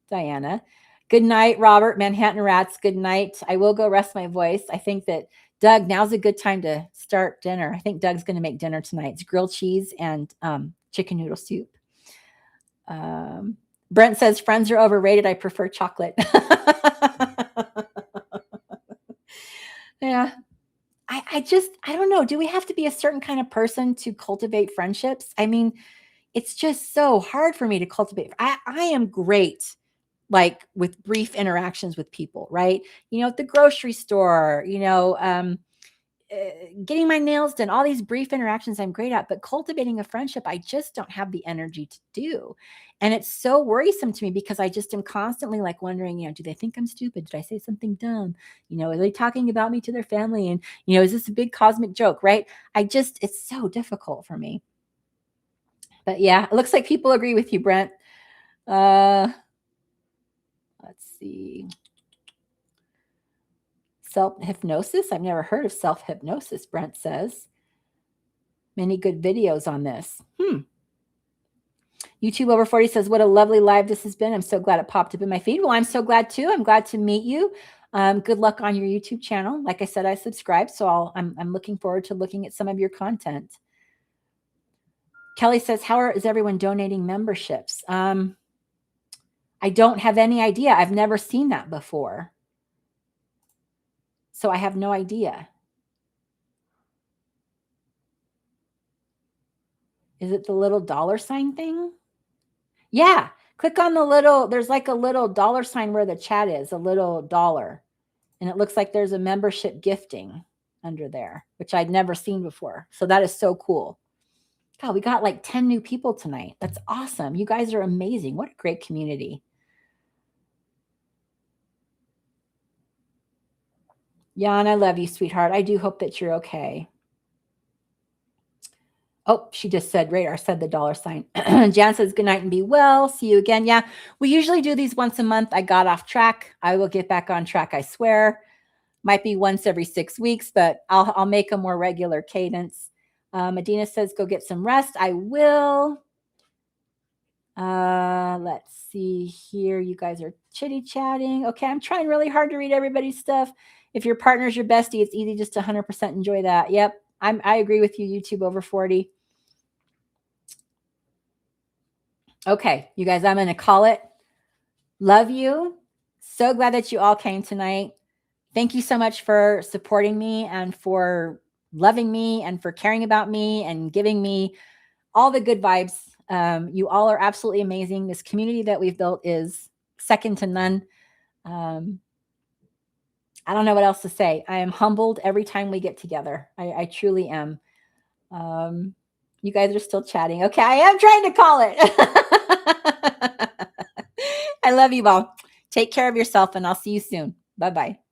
Diana. Good night, Robert. Manhattan Rats. Good night. I will go rest my voice. I think that, Doug, now's a good time to start dinner. I think Doug's going to make dinner tonight. It's grilled cheese and chicken noodle soup. Brent says, friends are overrated. I prefer chocolate. Yeah. I don't know. Do we have to be a certain kind of person to cultivate friendships? I mean, it's just so hard for me to cultivate. I am great, like with brief interactions with people, right? At the grocery store, getting my nails done, all these brief interactions I'm great at, but cultivating a friendship, I just don't have the energy to do. And it's so worrisome to me because I just am constantly like wondering, do they think I'm stupid? Did I say something dumb? Are they talking about me to their family? And, is this a big cosmic joke, right? It's so difficult for me. But yeah, it looks like people agree with you, Brent. Let's see. Self-hypnosis. I've never heard of self-hypnosis, Brent says. Many good videos on this. YouTube over 40 says, what a lovely live this has been. I'm so glad it popped up in my feed. Well, I'm so glad too. I'm glad to meet you. Good luck on your YouTube channel. Like I said, I subscribe, so I'm looking forward to looking at some of your content. Kelly says, how is everyone donating memberships? I don't have any idea. I've never seen that before. So I have no idea. Is it the little $ thing? Yeah. Click on the little, there's like a little $ where the chat is, a little dollar. And it looks like there's a membership gifting under there, which I'd never seen before. So that is so cool. God, we got like 10 new people tonight. That's awesome. You guys are amazing. What a great community. Jan, I love you, sweetheart. I do hope that you're okay. Oh, she just said, Radar said the $. Jan says, good night and be well. See you again. Yeah, we usually do these once a month. I got off track. I will get back on track, I swear. Might be once every 6 weeks, but I'll make a more regular cadence. Medina says, go get some rest. I will. Let's see here. You guys are chitty chatting. Okay, I'm trying really hard to read everybody's stuff. If your partner's your bestie, it's easy just to 100% enjoy that. Yep, I agree with you, YouTube over 40. Okay, you guys, I'm going to call it. Love you. So glad that you all came tonight. Thank you so much for supporting me and for loving me and for caring about me and giving me all the good vibes. You all are absolutely amazing. This community that we've built is second to none. I don't know what else to say. I am humbled every time we get together. I truly am. You guys are still chatting. Okay, I am trying to call it. I love you all. Take care of yourself, and I'll see you soon. Bye-bye.